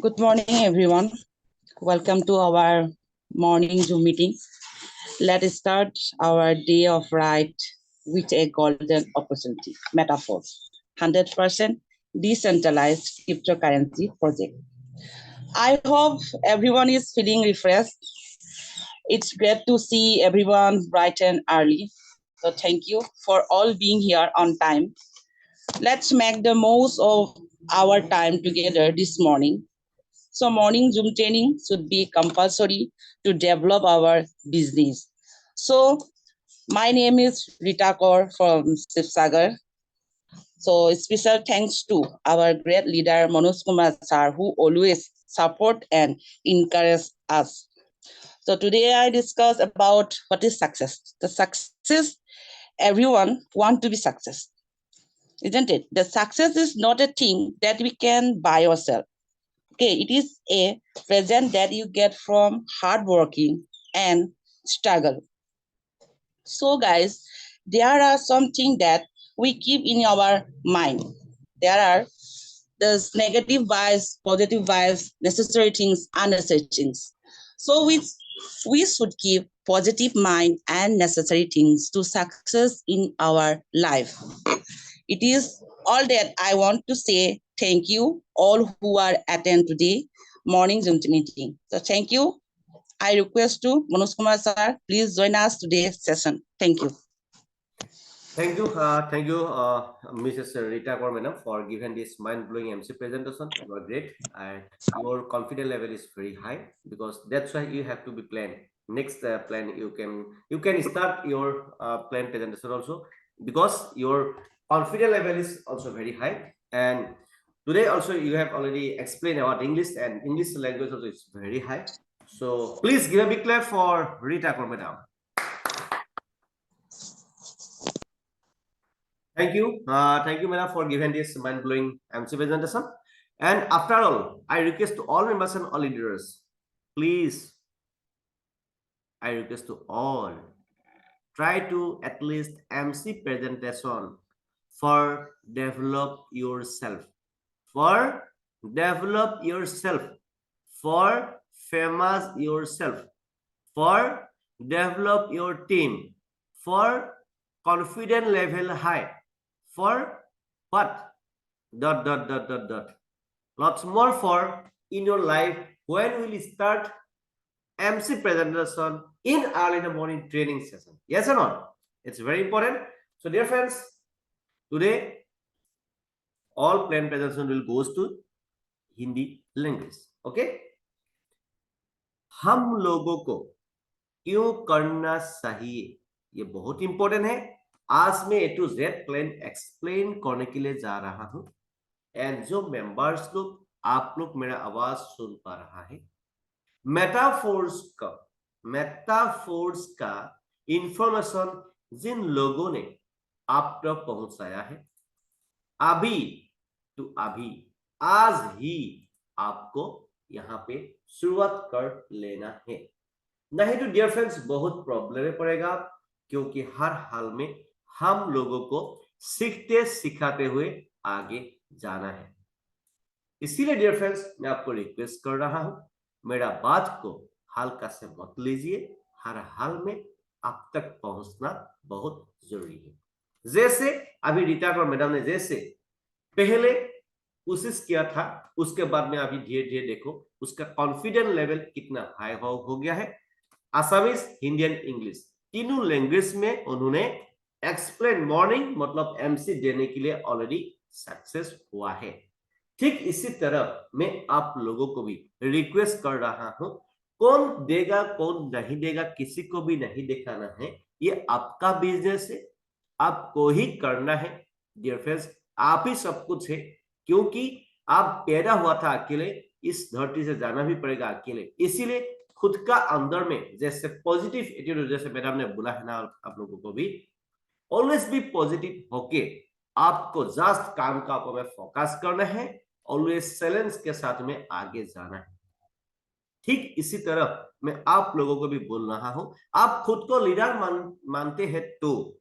Good morning, everyone. Welcome to our morning Zoom meeting. Let's start our day of right with a golden opportunity metaphor. 100% decentralized cryptocurrency project. I hope everyone is feeling refreshed. It's great to see everyone bright and early. So thank you for all being here on time. Let's make the most of our time together this morning. So morning Zoom training should be compulsory to develop our business. So my name is Rita Kaur from Sivsagar. So special thanks to our great leader Manoj Kumar sir, who always support and encourage us. So today I discuss about what is success. The success, everyone want to be success, isn't it? The success is not a thing that we can buy ourselves. Okay, it is a present that you get from hard working and struggle. So, guys, there are something that we keep in our mind. There are those negative vibes, positive vibes, necessary things, unnecessary things. So, we should keep positive mind and necessary things to success in our life. It is all that I want to say. Thank you all who are attend today morning Zoom meeting. So thank you. I request to Manoj Kumar sir, please join us today's session. Thank you. Thank you, Mrs. Rita Kaur madam, for giving this mind-blowing MC presentation. You are great, and your confidence level is very high because that's why you have to be planned. Next plan you can start your plan presentation also because your confidence level is also very high. And today also you have already explained about English, and English language also is very high. So please give a big clap for Rita Kaur madam. Thank you, madam, for giving this mind-blowing MC presentation. And after all, I request to all members and all leaders, please, I request to all, try to at least MC presentation for develop yourself, for develop yourself, for famous yourself, for develop your team, for confidence level high, for what dot lots more for in your life. When will you start MC presentation in early in the morning training session? Yes or not? It's very important. So dear friends, today all plan presentation will goes to Hindi language. Okay, हम लोगों को क्यों करना चाहिए, ये बहुत important है. आज मैं ए टू जेड प्लान एक्सप्लेन करने के लिए जा रहा हूं. एंड जो मेंबर्स लोग, आप लोग मेरा आवाज सुन पा रहा है, मेटाफोर्स का इंफॉर्मेशन जिन लोगों ने आप तक पहुंचाया है, अभी तो अभी आज ही आपको यहाँ पे शुरुआत कर लेना है. नहीं तो डियर फ्रेंड्स बहुत प्रॉब्लम में पड़ेगा, क्योंकि हर हाल में हम लोगों को सीखते सिखाते हुए आगे जाना है. इसीलिए डियर फ्रेंड्स मैं आपको रिक्वेस्ट कर रहा हूं, मेरा बात को हल्का से मत लीजिए. हर हाल में आप तक पहुंचना बहुत जरूरी है. जैसे अभी रीता कौर मैडम ने जैसे पहले कोशिश किया था, उसके बाद में अभी धीरे धीरे देखो उसका कॉन्फिडेंस लेवल कितना हाई हो गया है. आसामीज, हिंदी एंड इंग्लिश तीनों लैंग्वेज में उन्होंने एक्सप्लेन मॉर्निंग मतलब एमसी देने के लिए ऑलरेडी सक्सेस हुआ है. ठीक इसी तरह मैं आप लोगों को भी रिक्वेस्ट कर रहा हूं, कौन देगा कौन नहीं देगा किसी को भी नहीं दिखाना है. ये आपका बिजनेस है, आपको ही करना है. डियर फ्रेंड्स, आप ही सब कुछ है, क्योंकि आप पैदा हुआ था अकेले, इस धरती से जाना भी पड़ेगा अकेले. इसीलिए खुद का अंदर में जैसे पॉजिटिव एटीट्यूड, जैसे मैडम ने बोला है ना आप लोगों को भी, ऑलवेज भी पॉजिटिव होके आपको जस्ट काम का ऊपर में फोकस करना है, ऑलवेज चैलेंज के साथ में आगे जाना है. ठीक इसी तरह मैं आप लोगों को भी बोल रहा हूं, आप खुद को लीडर मानते हैं तो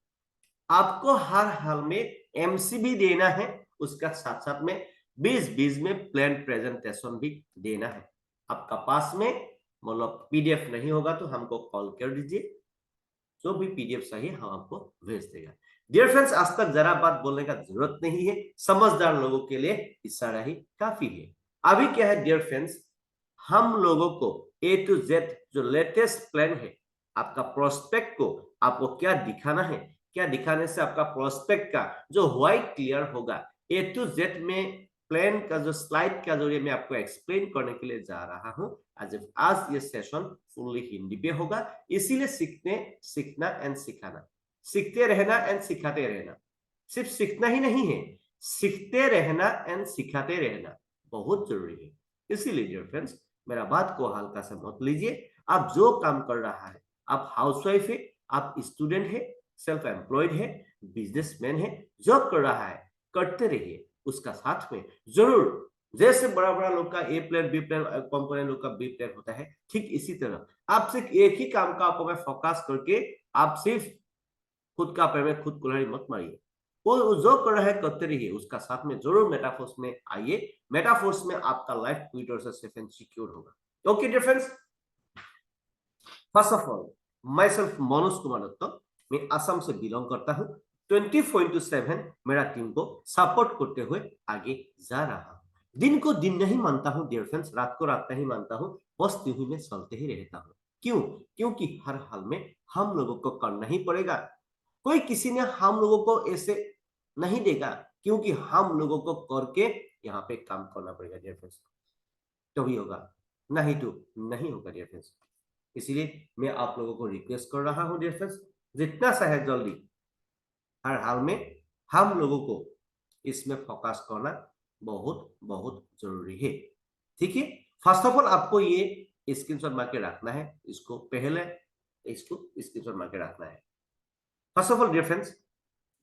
आपको हर हाल में एमसी भी देना है, उसका साथ साथ में बीच में प्लान प्रेजेंटेशन भी देना है। आपका पास में मतलब पीडीएफ नहीं होगा तो हमको कॉल कर दीजिए, जो भी पीडीएफ चाहिए हम आपको भेज देगा। डियर फ्रेंड्स, आज तक जरा बात बोलने का जरूरत नहीं है, समझदार लोगों के लिए इशारा ही काफी है। अभी क्या है डियर फ्रेंड्स, हम लोगों को ए टू जेड जो लेटेस्ट प्लान है, आपका प्रोस्पेक्ट को आपको क्या दिखाना है, क्या दिखाने से आपका प्रोस्पेक्ट का जो व्हाइट क्लियर होगा, ए टू जेड में प्लान का जो स्लाइड का जरिए मैं आपको एक्सप्लेन करने के लिए जा रहा हूं। आज ये सेशन फुल्ली हिंदी पे होगा, इसीलिए सीखना एंड सिखाना, सीखते रहना एंड सिखाते रहना, सिर्फ सीखना ही नहीं है, सीखते रहना एंड सिखाते रहना बहुत जरूरी है। इसीलिए डियर फ्रेंड्स, मेरा बात को हल्का से मत लीजिए। आप जो काम कर रहा है, आप हाउसवाइफ है, आप स्टूडेंट है, सेल्फ एम्प्लॉयड है, बिजनेसमैन है, जॉब कर रहा है, करते रहिए। उसका साथ में जरूर, जैसे बड़ा बड़ा लोग का ए प्लान बी प्लान, कंपनी लोग का बी प्लान होता है, ठीक इसी तरह आप सिर्फ एक ही काम का आपको मैं फोकस करके आप सिर्फ खुद का पैर में खुद कुल्हाड़ी मत मारिए। वो जो कर रहा है करते रहिए, उसका साथ में जरूर मेटाफोर्स में आइए। मेटाफोर्स में आपका लाइफ ट्विटर से सेफ एंड सिक्योर होगा। Okay dear friends, first of all myself Manoj Kumar Dutt, मैं असम से बिलोंग करता हूँ। 24/7 मेरा टीम को सपोर्ट करते हुए आगे जा रहा हूँ। दिन को दिन नहीं मानता हूँ डियर फ्रेंड्स, रात को रात नहीं मानता हूँ, बस यूं ही में चलते ही रहता हूँ। क्यों? क्योंकि हर हाल में हम लोगों को करना ही पड़ेगा। कोई किसी ने हम लोगों को ऐसे नहीं देगा, क्योंकि हम लोगों को करके यहाँ पे काम करना पड़ेगा डियर फ्रेंड्स, तभी होगा, नहीं तो नहीं होगा डियर फ्रेंड्स। इसीलिए मैं आप लोगों को रिक्वेस्ट कर रहा हूँ डियर फ्रेंड्स, जितना सा है जल्दी हर हाल में हम लोगों को इसमें फोकस करना बहुत बहुत जरूरी है। ठीक है, फर्स्ट ऑफ ऑल आपको ये स्क्रीनशॉट मार के रखना है, इसको पहले इसको स्क्रीनशॉट मार के रखना है। First of all dear friends,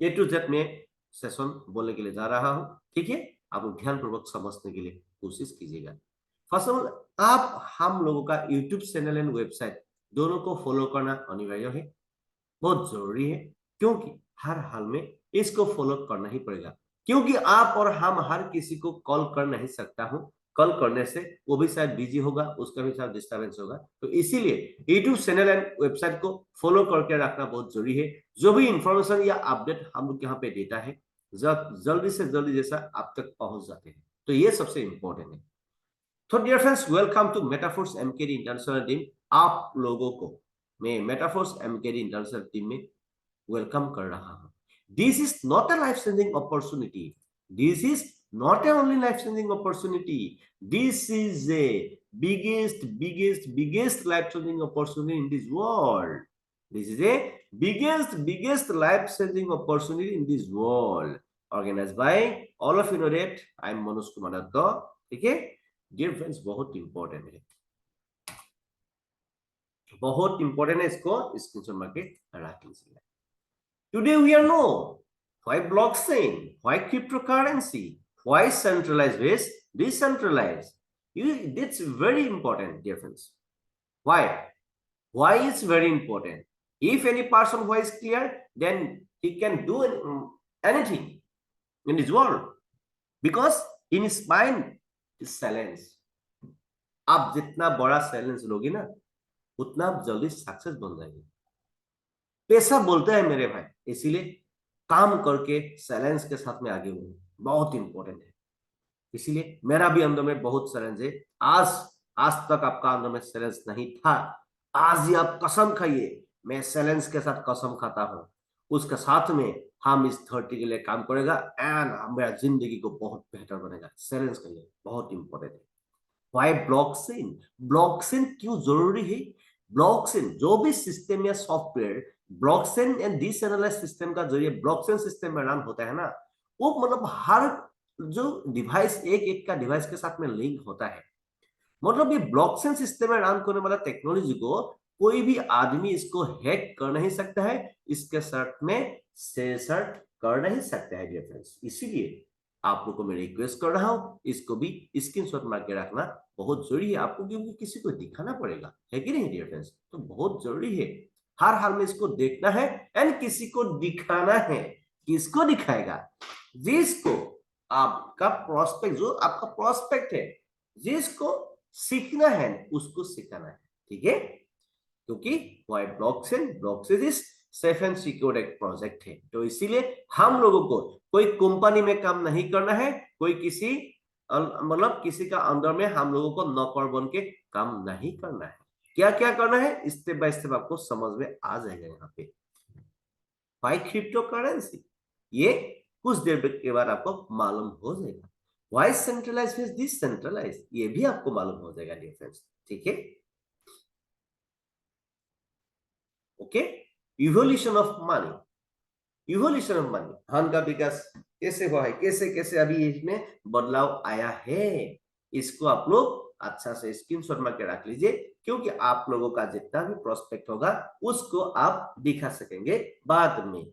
A to Z में सेशन बोलने के लिए जा रहा हूं, ठीक है, आप ध्यानपूर्वक समझने के लिए कोशिश कीजिएगा। फर्स्ट ऑफ ऑल, आप हम लोगों का यूट्यूब चैनल एंड वेबसाइट दोनों को फॉलो करना अनिवार्य है, बहुत जरूरी है, क्योंकि हर हाल में इसको फॉलो करना ही पड़ेगा। क्योंकि आप और हम हर किसी को कॉल कर नहीं सकता हूं, कॉल करने से वो भी शायद बिजी होगा, उसका भी शायद डिस्टर्बेंस होगा, तो इसीलिए यूट्यूब चैनल एंड वेबसाइट को फॉलो करके रखना बहुत जरूरी है। जो भी इंफॉर्मेशन या अपडेट हम लोग यहाँ पे देता है, जल्दी से जल्दी जैसा आप तक पहुंच जाते हैं, तो ये सबसे इंपॉर्टेंट है। तो dear friends, welcome to Metaforce MKD international team. आप लोगों को मैं मेटाफोर्स एमकेडी इंटरनेशनल टीम में वेलकम कर रहा हूं। This is not a life changing opportunity, this is not a only life changing opportunity, this is a biggest life changing opportunity in this world. This is a biggest life changing opportunity in this world, organized by all of you know that I am Manoj Kumar Datta। ठीक है dear friends, बहुत important है, बहुत important है, इसको screenshot मार के रख लीजिएगा। Today we are know why blockchain, why cryptocurrency, why centralized versus decentralized. It's very important, dear friends. Why? Why is very important. If any person who is clear, then he can do anything in this world, because in his mind is silence. आप जितना बड़ा silence लोगे ना, उतना आप जल्दी success बन जाएंगे। पैसा बोलते हैं मेरे भाई, इसीलिए काम करके साइलेंस के साथ में आगे बढ़ो, बहुत इंपॉर्टेंट है। इसीलिए मेरा भी अंदर में बहुत साइलेंस है। आज तक आपका अंदर में साइलेंस नहीं था, आज ही आप कसम खाइए, मैं साइलेंस के साथ कसम खाता हूँ, उसके साथ में हम इस 30 के लिए काम करेगा एंड हमारा जिंदगी को बहुत बेहतर बनेगा। साइलेंस के लिए बहुत इंपॉर्टेंट है। Y blockchain? ब्लॉकचेन क्यों जरूरी है? ब्लॉकचेन जो भी सिस्टम या software blockchain and decentralised system का जरिए ब्लॉकचेन सिस्टम में रन होता है ना, वो मतलब हर जो डिवाइस एक एक का डिवाइस के साथ में लिंक होता है। मतलब ये ब्लॉकचेन सिस्टम में रन करने वाला टेक्नोलॉजी को कोई भी आदमी इसको हैक कर नहीं सकता है, इसके साथ में सेंसर कर नहीं सकता है डियर फ्रेंड्स। इसीलिए आप लोगों को मैं रिक्वेस्ट कर रहा हूं, इसको भी स्क्रीनशॉट मार के रखना बहुत जरूरी है आपको, क्योंकि किसी को दिखाना पड़ेगा, है कि नहीं डियर फ्रेंड्स? तो बहुत जरूरी है, हर हाल में इसको देखना है एंड किसी को दिखाना है। किसको दिखाएगा? जिसको आपका प्रोस्पेक्ट, जो आपका प्रोस्पेक्ट है, जिसको सीखना है उसको सिखाना है, ठीक है। क्योंकि why blockchain is safe and secure एक प्रोजेक्ट है, तो इसीलिए हम लोगों को कोई कंपनी में काम नहीं करना है, कोई किसी मतलब किसी का अंदर में हम लोगों को नौकर बन के काम नहीं करना है। क्या क्या करना है स्टेप बाय स्टेप आपको समझ में आ जाएगा यहाँ पे। वाई क्रिप्टो करेंसी, ये कुछ देर के बाद आपको मालूम हो जाएगा। वाई सेंट्रलाइज इज डिसेंट्रलाइज, ये भी आपको मालूम हो जाएगा डिफरेंस, ठीक है। Okay, evolution of money, evolution of money, धन का विकास कैसे हुआ है, कैसे कैसे अभी इसमें बदलाव आया है, इसको आप लोग अच्छा से स्क्रीनशॉट में के रख लीजिए, क्योंकि आप लोगों का जितना भी प्रोस्पेक्ट होगा उसको आप दिखा सकेंगे बाद में।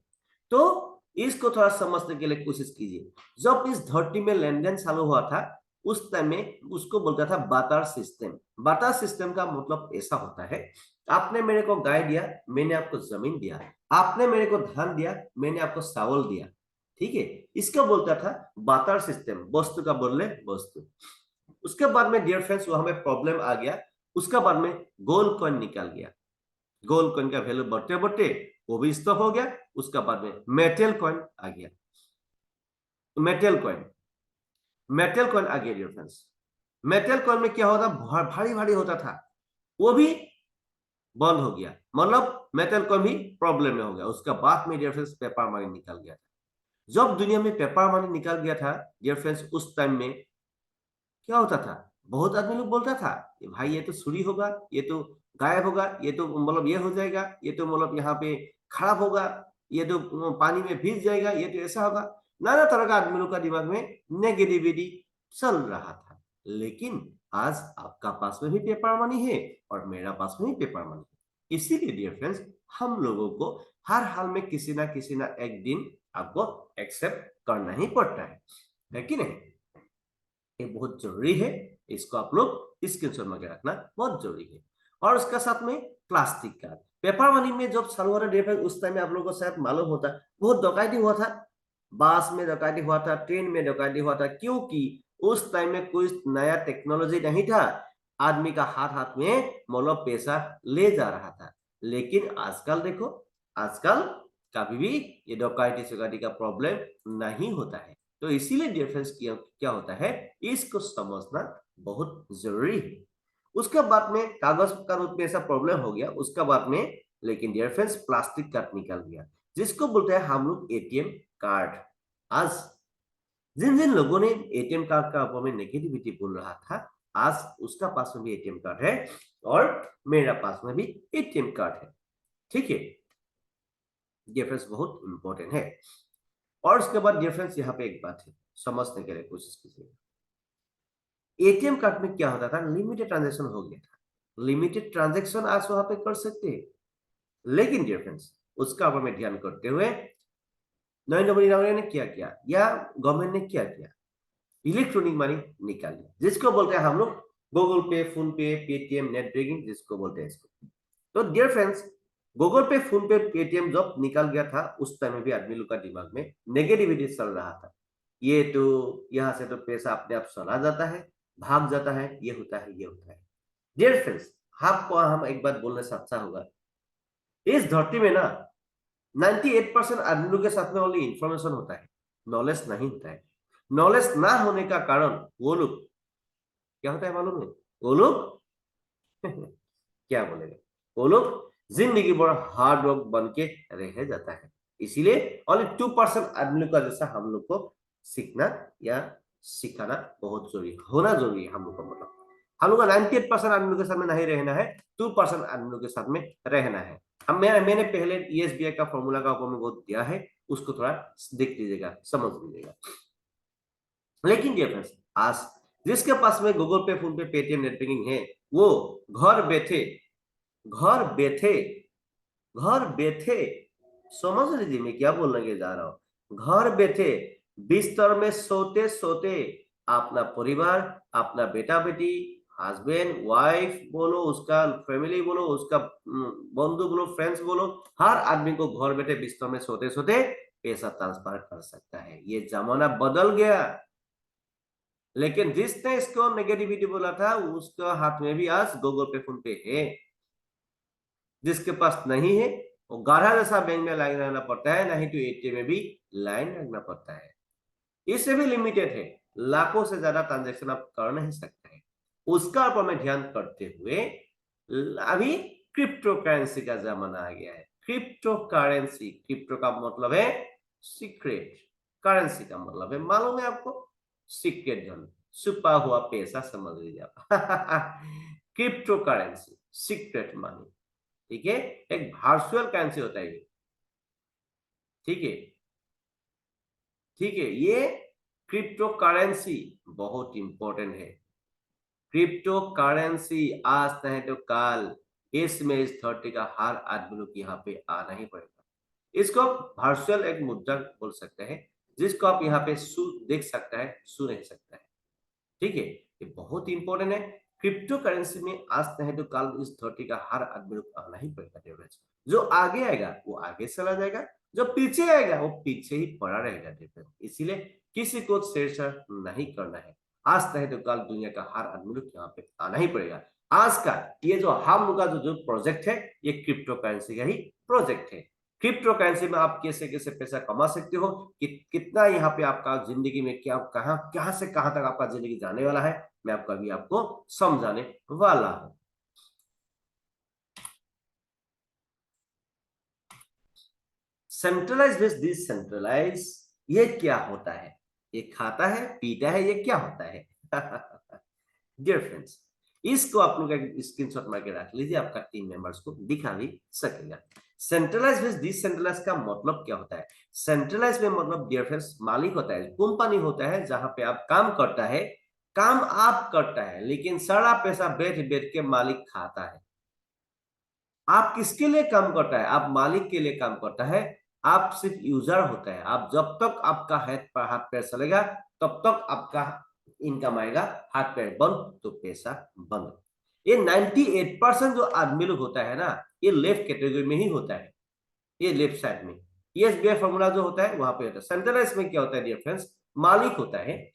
तो इसको थोड़ा समझने के लिए कोशिश कीजिए। जब इस धरती में लेन देन चालू हुआ था उस टाइम में उसको बोलता था बाटार सिस्टम। बाटार सिस्टम का मतलब ऐसा होता है, आपने मेरे को गाय दिया, मैंने आपको जमीन दिया, आपने मेरे को धान दिया, मैंने आपको चावल दिया, ठीक है। इसका बोलता था बाटार सिस्टम, वस्तु का बदले वस्तु। उसके बाद में डियर फ्रेंड्स वो हमें प्रॉब्लम आ गया, उसके बाद में गोल्ड कॉइन निकल गया, गोल्ड कॉइन का वैल्यू बढ़ते बढ़ते वो भी स्टॉप हो गया। उसका बाद में मेटल कॉइन आ गया, मेटल कॉइन, मेटल कॉइन आ गया डियर फ्रेंड्स। मेटल कॉइन में क्या होता, भारी भारी होता था, वो भी बंद हो गया, मतलब मेटल कॉइन भी प्रॉब्लम में हो गया। उसका बाद में डियर फ्रेंड्स पेपर मनी निकल गया था। जब दुनिया में पेपर मनी निकल गया था डियर फ्रेंड्स, उस टाइम में क्या होता था, बहुत आदमी लोग बोलता था कि भाई ये तो चोरी होगा, ये तो गायब होगा, ये तो मतलब ये हो जाएगा, ये तो मतलब यहाँ पे खराब होगा, ये तो पानी में भीग जाएगा, ये तो ऐसा होगा। नाना तरह का आदमी लोग का दिमाग में नेगेटिविटी चल रहा था। लेकिन आज आपका पास में भी पेपर मनी है और मेरा पास में भी पेपर मनी है। इसीलिए डियर फ्रेंड्स हम लोगों को हर हाल में किसी ना एक दिन आपको एक्सेप्ट करना ही पड़ता है कि नहीं। ये बहुत जरूरी है, इसको आप लोग स्क्रीनशॉट में रखना बहुत जरूरी है। और उसका साथ में प्लास्टिक कार्ड, पेपर मनी में जब चालू हो रहा है उस टाइम में आप लोगों को शायद मालूम होता बहुत डकैती हुआ था, बस में डकैती हुआ था, ट्रेन में डकैती हुआ था, क्योंकि उस टाइम में कोई नया टेक्नोलॉजी नहीं था, आदमी का हाथ हाथ में मतलब पैसा ले जा रहा था। लेकिन आजकल देखो, आजकल कभी भी ये डकैती सुकैती का प्रॉब्लम नहीं होता है। तो इसीलिए डिफरेंस क्या होता है इसको समझना बहुत जरूरी है। उसके बाद में कागज का रूप में ऐसा प्रॉब्लम हो गया, उसका बाद में लेकिन डियर फ्रेंड्स प्लास्टिक कार्ड निकल गया, जिसको बोलते हैं हम लोग एटीएम कार्ड। आज जिन जिन लोगों ने एटीएम कार्ड का ऊपर में नेगेटिविटी बोल रहा था, आज उसका पास में भी एटीएम कार्ड है और मेरा पास में भी एटीएम कार्ड है, ठीक है। डिफरेंस बहुत इंपॉर्टेंट है। और उसके बाद डिफरेंस यहाँ पे एक बात है, समझने के लिए कोशिश कीजिए। एटीएम कार्ड में क्या होता था, लिमिटेड ट्रांजैक्शन हो गया था, लिमिटेड ट्रांजैक्शन आज वहां पे कर सकते हैं। लेकिन डियर फ्रेंड्स उसका ऊपर में ध्यान करते हुए नरेंद्र मोदी ने क्या किया या गवर्नमेंट ने क्या किया, इलेक्ट्रॉनिक मनी निकाल लिया, जिसको बोलते हैं हम लोग गूगल पे, फोन पे, पेटीएम, नेट बैंकिंग जिसको बोलते हैं इसको। तो डियर फ्रेंड्स गूगल पे, फोन पे, पेटीएम जब निकल गया था उस टाइम में भी आदमी लोग का दिमाग में नेगेटिविटी चल रहा था, ये तो यहाँ से तो पैसा अपने आप चला जाता है, भाग जाता है, ये होता है, ये होता है। डियर फ्रेंड्स आपको हम एक बात बोलने से अच्छा होगा, इस धरती में ना 98% आदमी लोग के साथ में ओनली इंफॉर्मेशन होता है, नॉलेज नहीं होता है। नॉलेज ना होने का कारण वो लोग क्या होता है मालूम है, वो लोग क्या बोलेगा, वो लोग जिंदगी भर हार्ड वर्क बन के रह जाता है। इसीलिए ओनली 2% आदमी का जैसा हम लोग को सीखना या सिखाना बहुत जरूरी होना जरूरी है। हम लोग का मतलब हम लोग का 98% आदमी के साथ में नहीं रहना है, 2% आदमी के साथ में रहना है। अब मैंने पहले ESBI का फॉर्मूला का ऊपर में बहुत दिया है, उसको थोड़ा देख लीजिएगा, समझ लीजिएगा। लेकिन डियर फ्रेंड्स आज जिसके पास में गूगल पे, फोन पे, पेटीएम, नेट बैंकिंग है, वो घर बैठे घर बैठे घर बैठे समझ लीजिए मैं क्या बोलने के जा रहा हूं, घर बैठे बिस्तर में सोते सोते अपना परिवार, अपना बेटा बेटी, हस्बैंड वाइफ बोलो, उसका फैमिली बोलो, उसका बंधु बोलो, फ्रेंड्स बोलो, हर आदमी को घर बैठे बिस्तर में सोते सोते पैसा ट्रांसफर कर सकता है। ये जमाना बदल गया, लेकिन जिसने इसको नेगेटिविटी बोला था उसका हाथ में भी आज गूगल पे, फोन पे है। जिसके पास नहीं है वो गाढ़ा जैसा बैंक में लाइन रहना पड़ता है, नहीं तो एटीएम में भी लाइन रखना पड़ता है। इससे भी लिमिटेड है, लाखों से ज्यादा ट्रांजेक्शन आप कर नहीं सकते हैं। उसका ऊपर में ध्यान करते हुए अभी क्रिप्टो करेंसी का जमाना आ गया है। क्रिप्टो करेंसी, क्रिप्टो का मतलब है सीक्रेट, करेंसी का मतलब है, मालूम है आपको, सीक्रेट धन, छुपा हुआ पैसा समझ लीजिए आप। क्रिप्टो करेंसी, सीक्रेट मनी, ठीक है, एक वर्चुअल करेंसी होता है ये, ठीक है, ठीक है। ये क्रिप्टो करेंसी बहुत इंपॉर्टेंट है। क्रिप्टो करेंसी आज नहीं तो कल इस में इस धरती का हर आदमी लोग यहाँ पे आना ही पड़ेगा। इसको वर्चुअल एक मुद्रा बोल सकते हैं, जिसको आप यहाँ पे देख सकता है, सु नहीं सकता है, ठीक है। ये बहुत इंपॉर्टेंट है। क्रिप्टो करेंसी में आज नहीं तो कल इस धरती का हर आदमी को आना ही पड़ेगा डेवलप। जो आगे आएगा वो आगे चला जाएगा, जो पीछे आएगा वो पीछे ही पड़ा रहेगा डेवलप। इसीलिए किसी को छेड़छाड़ नहीं करना है। आज नहीं तो कल दुनिया का हर आदमी को यहाँ पे आना ही पड़ेगा। आज का ये जो हम लोग का जो प्रोजेक्ट है, ये क्रिप्टो करेंसी का ही प्रोजेक्ट है। क्रिप्टो करेंसी में आप कैसे कैसे पैसा कमा सकते हो, कितना यहाँ पे आपका जिंदगी में क्या, कहां कहां से कहां तक आपका जिंदगी जाने वाला है, मैं आपको अभी आपको समझाने वाला हूं। सेंट्रलाइज वर्सेस डिसेंट्रलाइज, ये क्या होता है? ये खाता है पीता है, ये क्या होता है? डियर फ्रेंड्स, इसको आप लोग एक स्क्रीनशॉट मार के रख लीजिए, आपका टीम मेंबर्स को दिखा भी सकेगा। सेंट्रलाइज वर्सेस डिसेंट्रलाइज का मतलब क्या होता है? सेंट्रलाइज में मतलब डियर फ्रेंड्स मालिक होता है, कंपनी होता है जहां पे आप काम करता है, काम आप करता है, लेकिन सारा पैसा बैठ बैठ के मालिक खाता है। आप किसके लिए काम करता है? आप मालिक के लिए काम करता है। आप सिर्फ यूजर होता है। आप जब तक आपका हाथ पैर चलेगा तब तक आपका इनकम आएगा, हाथ पैर बंद तो पैसा बंद। ये 98% जो आदमी लोग होता है ना, ये लेफ्ट कैटेगरी में ही होता है, ये लेफ्ट साइड में। एसबीआई फॉर्मूला जो होता है वहां पे होता है। सेंट्रलाइज में क्या होता है डियर फ्रेंड्स? मालिक होता है,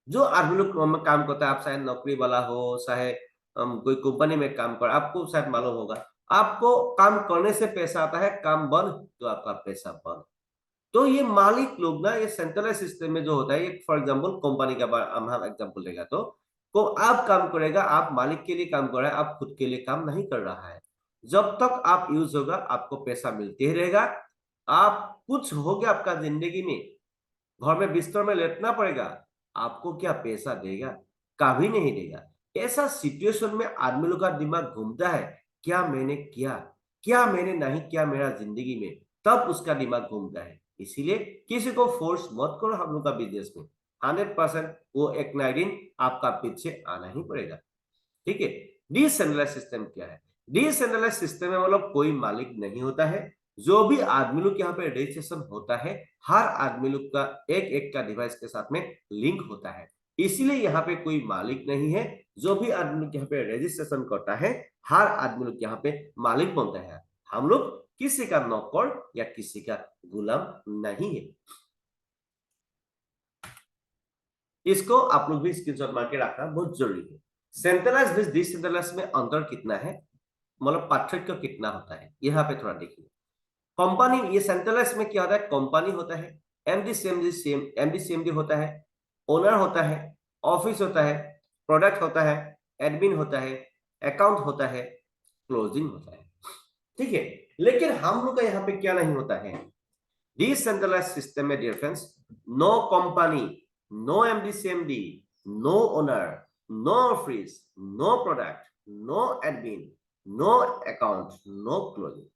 जो आदमी लोग काम करता है, आप शायद नौकरी वाला हो, चाहे कोई कंपनी में काम कर, आपको शायद मालूम होगा, आपको काम करने से पैसा आता है, काम बंद तो आपका पैसा बंद। तो ये मालिक लोग ना, ये सेंट्रलाइज सिस्टम में जो होता है, फॉर एग्जांपल कंपनी का हम एग्जांपल लेगा तो आप काम करेगा, आप मालिक के लिए काम कर रहा है, आप खुद के लिए काम नहीं कर रहा है। जब तक आप यूज होगा आपको पैसा मिलते ही रहेगा। आप कुछ हो गया आपका जिंदगी में, घर में बिस्तर में लेटना पड़ेगा, आपको क्या पैसा देगा? कभी नहीं देगा। ऐसा सिचुएशन में आदमी लोग का दिमाग घूमता है, क्या मैंने किया, क्या मैंने नहीं किया मेरा जिंदगी में, तब उसका दिमाग घूमता है। इसीलिए किसी को फोर्स मत करो हम लोग का बिजनेस में, 100% वो एक ना एक दिन आपका पीछे आना ही पड़ेगा, ठीक है। डिसेंट्रलाइज सिस्टम क्या है? डिसेंट्रलाइज सिस्टम में मतलब कोई मालिक नहीं होता है। जो भी आदमी लोग यहाँ पे रजिस्ट्रेशन होता है, हर आदमी लोग का एक एक का डिवाइस के साथ में लिंक होता है। इसीलिए यहाँ पे कोई मालिक नहीं है। जो भी आदमी यहाँ पे रजिस्ट्रेशन करता है, हर आदमी लोग यहाँ पे मालिक बनता है। हम लोग किसी का नौकर या किसी का गुलाम नहीं है। इसको आप लोग भी स्क्रीनशॉट मार के रखना बहुत जरूरी है। सेंट्रलाइज वर्सेस डिसेंट्रलाइज में अंतर कितना है, मतलब पार्थक्य कितना होता है, यहाँ पे थोड़ा देखिए। कंपनी, ये सेंट्रलाइज में क्या होता है? कंपनी होता है, एमडी सीएमडी होता है, ओनर होता है, ऑफिस होता है, प्रोडक्ट होता है, एडमिन होता है, अकाउंट होता है, क्लोजिंग होता है, ठीक है। लेकिन हम लोग का यहाँ पे क्या नहीं होता है? डिसेंट्रलाइज सिस्टम में dear friends, no company, no MD no owner, no office, no product, no admin, no account, no closing.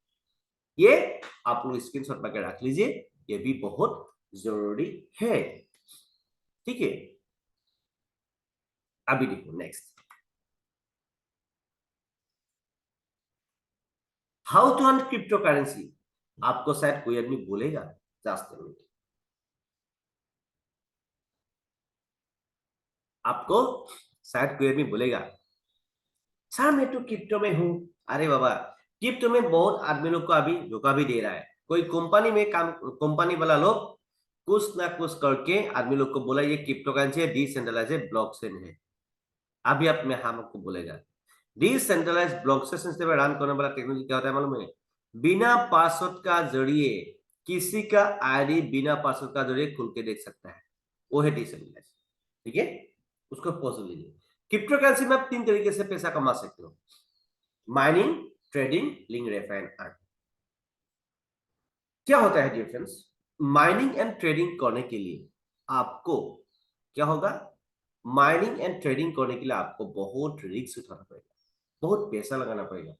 ये आप लोग स्क्रीनशॉट में रख लीजिए, ये भी बहुत जरूरी है, ठीक है। अभी देखो next, how to earn cryptocurrency. आपको शायद कोई आदमी बोलेगा, जस्ट मिनट, आपको शायद कोई आदमी बोलेगा सर मैं तो क्रिप्टो में हूं। अरे बाबा, क्रिप्टो में बहुत आदमी लोग को अभी धोखा भी दे रहा है। कोई कंपनी में काम, कंपनी वाला लोग कुछ ना कुछ करके आदमी लोग को बोला ये क्रिप्टो करेंसी है, डिसेंट्रलाइज है, ब्लॉकचेन है। अभी आप में हम आपको बोलेगा डिसेंट्रलाइज ब्लॉकचेन से रन करने वाला टेक्नोलॉजी क्या होता है मालूम है? बिना पासवर्ड का जरिए किसी का आईडी बिना पासवर्ड का जरिए खुल के देख सकता है, वो है डिसेंट्रलाइज। ठीक है, उसको पॉज लीजिए। क्रिप्टो करेंसी में आप 3 तरीके से पैसा कमा सकते हो, mining, trading, link refer earn. क्या होता है dear friends? Mining and trading करने के लिए आपको क्या होगा? माइनिंग एंड ट्रेडिंग करने के लिए आपको बहुत रिस्क उठाना पड़ेगा, बहुत पैसा लगाना पड़ेगा,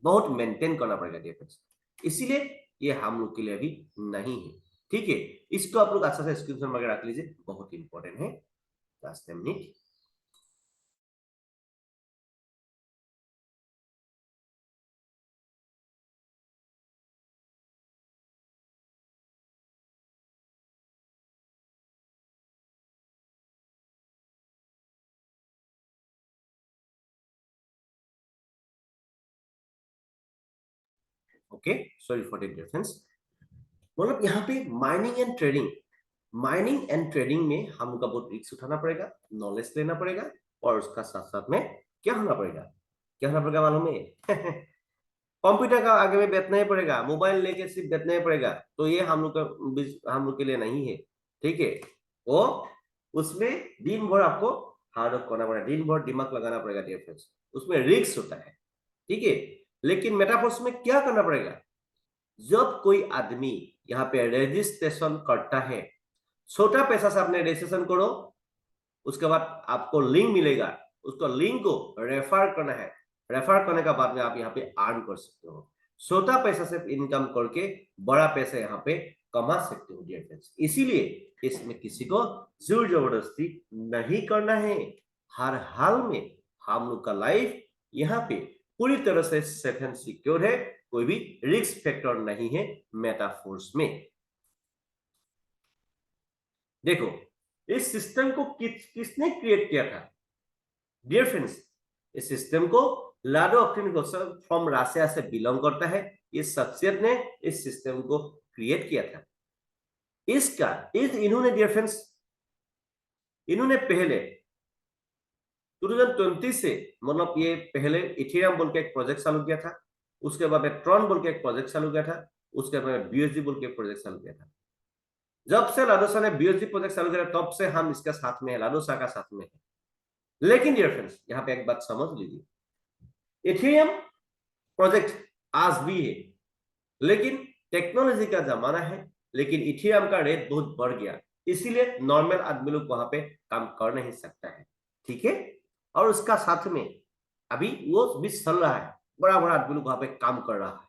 बहुत मेंटेन करना पड़ेगा डियर फ्रेंड्स। इसीलिए ये हम लोग के लिए अभी नहीं है। ठीक है, इसको आप लोग अच्छा से स्क्रीनशॉट में रख लीजिए, बहुत इंपॉर्टेंट है। Just a minute. Okay, sorry for the difference. मतलब यहाँ पे माइनिंग एंड ट्रेडिंग में हम लोग का बहुत रिस्क उठाना पड़ेगा, नॉलेज लेना पड़ेगा, और उसका साथ साथ में क्या होना पड़ेगा? क्या होना पड़ेगा मालूम है? कंप्यूटर का आगे में बैठना ही पड़ेगा, मोबाइल लेके सिर्फ बैठना ही पड़ेगा। तो ये हम लोग के लिए नहीं है। ठीक है, वो उसमें दिन भर आपको हार्ड वर्क करना पड़ेगा, दिन भर दिमाग लगाना पड़ेगा डियर फ्रेंड्स, उसमें रिस्क होता है। ठीक है, लेकिन मेटाफोर्स में क्या करना पड़ेगा? जब कोई आदमी यहाँ पे रजिस्ट्रेशन करता है, छोटा पैसा से आपने रजिस्ट्रेशन करो, उसके बाद आपको लिंक मिलेगा, उसको लिंक को रेफर करना है, रेफर करने का बाद में आप यहाँ पे अर्न कर सकते हो। छोटा पैसा से इनकम करके बड़ा पैसा यहाँ पे कमा सकते हो डियर फ्रेंड्स। इसीलिए इसमें किसी को जोर जबरदस्ती नहीं करना है। हर हाल में हम लोग का लाइफ यहाँ पे पूरी तरह से सेफ एंड सिक्योर है, कोई भी रिस्क फैक्टर नहीं है मेटाफोर्स में। देखो, इस सिस्टम को किसने क्रिएट किया था डियर फ्रेंड्स? इस सिस्टम को लाडो ऑक्टिनोगोसर फ्रॉम रशिया से बिलोंग करता है। इस शख्सियत ने इस सिस्टम को क्रिएट किया था। इन्होंने डियर फ्रेंड्स, इन्होंने पहले 2020 से, मतलब ये पहले इथेरियम बोल के एक प्रोजेक्ट चालू किया था, उसके बाद में ट्रॉन बोल के एक प्रोजेक्ट चालू किया था, उसके बाद में बीएसडी बोल के एक प्रोजेक्ट चालू किया था। जब से लाडोसा ने बीएसडी प्रोजेक्ट चालू किया तब से हम इसके साथ में है, लाडोसा का साथ में है। लेकिन डियर फ्रेंड्स, यहाँ पे एक बात समझ लीजिए, इथेरियम प्रोजेक्ट आज भी है, लेकिन टेक्नोलॉजी का जमाना है, लेकिन इथेरियम का रेट बहुत बढ़ गया, इसीलिए नॉर्मल आदमी लोग वहां पे काम कर नहीं सकता है। ठीक है, और उसका साथ में अभी वो भी चल रहा है, बड़ा बड़ा आदमी लोग वहां पे काम कर रहा है।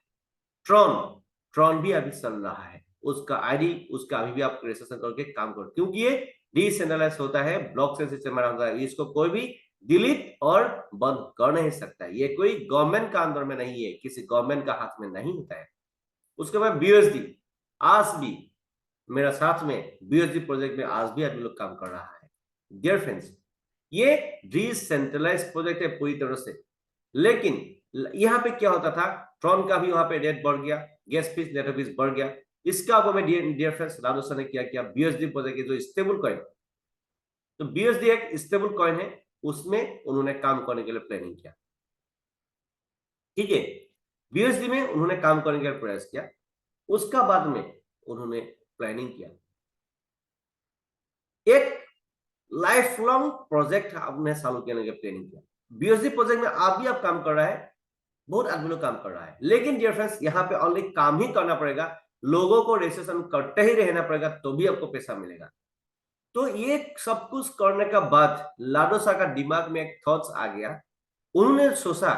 ट्रॉन ट्रॉन भी अभी चल रहा है, उसका आईडी, उसका अभी भी आप रजिस्ट्रेशन करके काम करो, क्योंकि ये डिसेंट्रलाइज होता है, ब्लॉकचेन सिस्टम में होता है, इसको कोई भी डिलीट और बंद कर नहीं सकता। ये कोई गवर्नमेंट का अंदर में नहीं है, किसी गवर्नमेंट का हाथ में नहीं होता है। उसके बाद बीएसडी, आज भी मेरा साथ में बीएसडी प्रोजेक्ट में आज भी आदमी लोग काम कर रहा है। डियर फ्रेंड्स, ये डिसेंट्रलाइज प्रोजेक्ट है पूरी तरह से, लेकिन यहाँ पे क्या होता था, ट्रॉन का भी वहां पे रेट बढ़ गया, गैस फीस, नेट फीस बढ़ गया। इसका ऊपर में डियर फ्रेंड्स राजोसा ने क्या किया, बीएसडी प्रोजेक्ट जो स्टेबल कॉइन, तो बीएसडी एक स्टेबल कॉइन है, उसमें उन्होंने काम करने के लिए प्लानिंग किया। ठीक है, बीएसडी में उन्होंने काम करने का प्रयास किया, उसका बाद में उन्होंने प्लानिंग किया एक लाइफ लॉन्ग प्रोजेक्ट आपने चालू करने का प्लानिंग किया। बीएसडी प्रोजेक्ट में आप भी आप काम कर रहा है, बहुत आदमी लोग काम कर रहा है, लेकिन डियर फ्रेंड्स यहाँ पे ओनली काम ही करना पड़ेगा, लोगों को रजिस्ट्रेशन करते ही रहना पड़ेगा, तो भी आपको पैसा मिलेगा। तो ये सब कुछ करने का बाद लाडोसा का दिमाग में एक थॉट्स आ गया, उन्होंने सोचा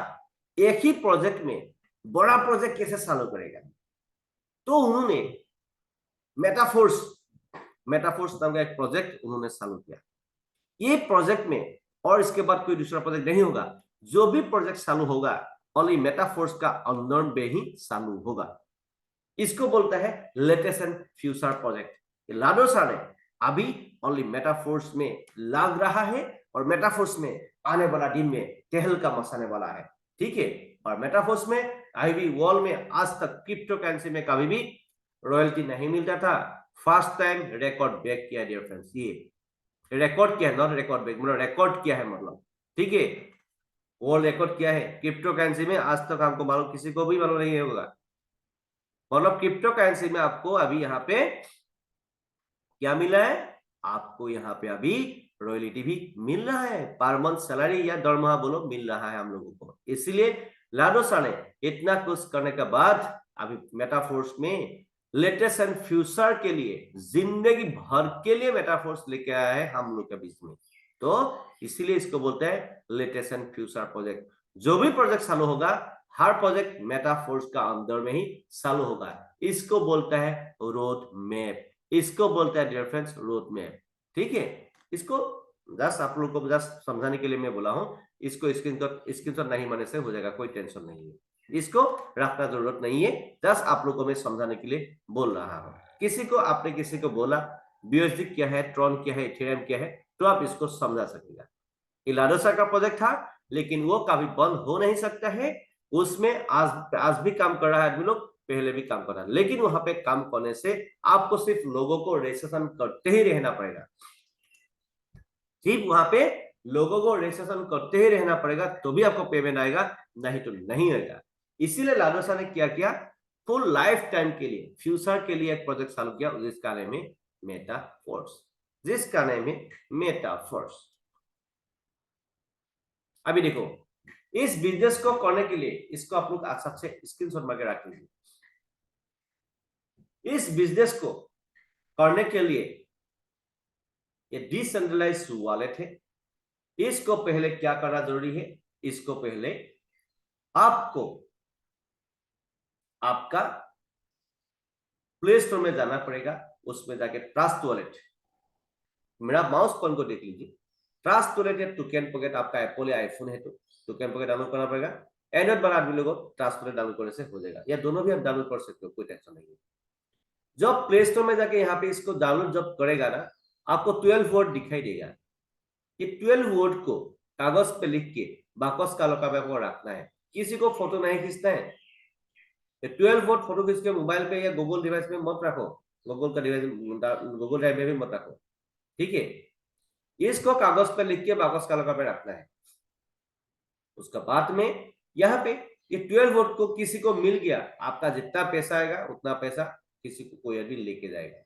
एक ही प्रोजेक्ट में बड़ा प्रोजेक्ट कैसे चालू करेगा। तो उन्होंने मेटाफोर्स नाम का एक प्रोजेक्ट उन्होंने चालू किया। ये प्रोजेक्ट में और इसके बाद कोई दूसरा प्रोजेक्ट नहीं होगा, जो भी प्रोजेक्ट चालू होगा ओनली मेटाफोर्स का अंदर में ही चालू होगा। इसको बोलता है लेटेस्ट एंड फ्यूचर प्रोजेक्ट। लाडोसा ने अभी ओनली मेटाफोर्स में लग रहा है, और मेटाफोर्स में आने वाला दिन में तहलका मचाने वाला है। ठीक है, और मेटाफोर्स में अभी भी वर्ल्ड में आज तक क्रिप्टो करेंसी में कभी भी रॉयल्टी नहीं मिलता था, फर्स्ट टाइम रिकॉर्ड ब्रेक किया डियर फ्रेंड्स, ये रिकॉर्ड किया है, नॉट रिकॉर्ड ब्रेक, मतलब रिकॉर्ड किया है मतलब, ठीक है, वो रिकॉर्ड किया है क्रिप्टो करेंसी में। आज तक हमको मालूम, किसी को भी मालूम नहीं होगा, मतलब क्रिप्टो करेंसी में आपको अभी यहाँ पे क्या मिला है, आपको यहाँ पे अभी रॉयल्टी भी मिल रहा है, पर मंथ सैलरी या दरमाहा बोलो मिल रहा है हम लोगों को। इसलिए लाडोसा ने इतना कुछ करने के बाद अभी मेटाफोर्स में लेटेस्ट एंड फ्यूचर के लिए, जिंदगी भर के लिए मेटाफोर्स लेके आया है हम लोग के बीच में। तो इसीलिए इसको बोलते हैं लेटेस्ट एंड फ्यूचर प्रोजेक्ट। जो भी प्रोजेक्ट चालू होगा, हर प्रोजेक्ट मेटाफोर्स का अंदर में ही चालू होगा। इसको बोलता है रोड मैप, इसको बोलता है डियर फ्रेंड्स रोड मैप, ठीक है। इसको जस्ट आप लोग को जस्ट समझाने के लिए मैं बोला हूं, इसको स्क्रीनशॉट नहीं मारने से हो जाएगा, कोई टेंशन नहीं है, इसको रखना जरूरत नहीं है, जस्ट आप लोग को मैं समझाने के लिए बोल रहा हूं। किसी को आपने किसी को बोला बीएसडी क्या है, ट्रॉन क्या है, इथेरियम क्या है, तो आप इसको समझा सकेगा। ये लाडोसा का प्रोजेक्ट था, लेकिन वो कभी बंद हो नहीं सकता है, उसमें आज भी काम कर रहा है आदमी लोग, पहले भी काम कर रहा है, लेकिन वहां पे काम करने से आपको सिर्फ लोगों को रजिस्ट्रेशन करते ही रहना पड़ेगा, सिर्फ वहां पे लोगों को रजिस्ट्रेशन करते ही रहना पड़ेगा, तो भी आपको पेमेंट आएगा, नहीं तो नहीं आएगा। इसीलिए लाडोसा ने क्या किया, फुल लाइफ टाइम के लिए, फ्यूचर के लिए एक प्रोजेक्ट चालू किया, जिसका नाम है मेटाफोर्स, जिसका नाम है मेटाफोर्स। अभी देखो, इस बिजनेस को करने के लिए इसको आप लोग सबसे स्क्रीनशॉट मार के रख लीजिए। इस बिजनेस को करने के लिए ये डिसेंट्रलाइज वॉलेट है, इसको पहले क्या करना जरूरी है, इसको पहले आपको आपका प्ले स्टोर में जाना पड़ेगा, उसमें जाके ट्रस्ट वॉलेट, मेरा माउस पॉइंट को देख लीजिए, ट्रस्ट वॉलेट या टोकन पॉकेट, आपका एप्पल या आईफोन है तो टोकन पॉकेट डाउनलोड करना पड़ेगा, एंड्रॉइड वाला आदमी लोगों को ट्रस्ट वॉलेट डाउनलोड करने से हो जाएगा, या दोनों भी आप डाउनलोड कर सकते हो, कोई टेंशन नहीं है। जब प्ले स्टोर में जाके यहाँ पे इसको डाउनलोड जब करेगा ना, आपको 12 वोट दिखाई देगा, ये 12 वोट को कागज पे लिख के बाकस का लका पे आपको रखना है, किसी को फोटो नहीं खींचना है, 12 वोट फोटो खींच के मोबाइल पे या गूगल डिवाइस में मत रखो, गूगल का डिवाइस गूगल ड्राइव में भी मत रखो, ठीक है। इसको कागज पे लिख के बाकस का लका पे रखना है। उसका बाद में यहाँ पे ये 12 वोट को किसी को मिल गया, आपका जितना पैसा आएगा उतना पैसा किसी को कोई भी लेके जाएगा,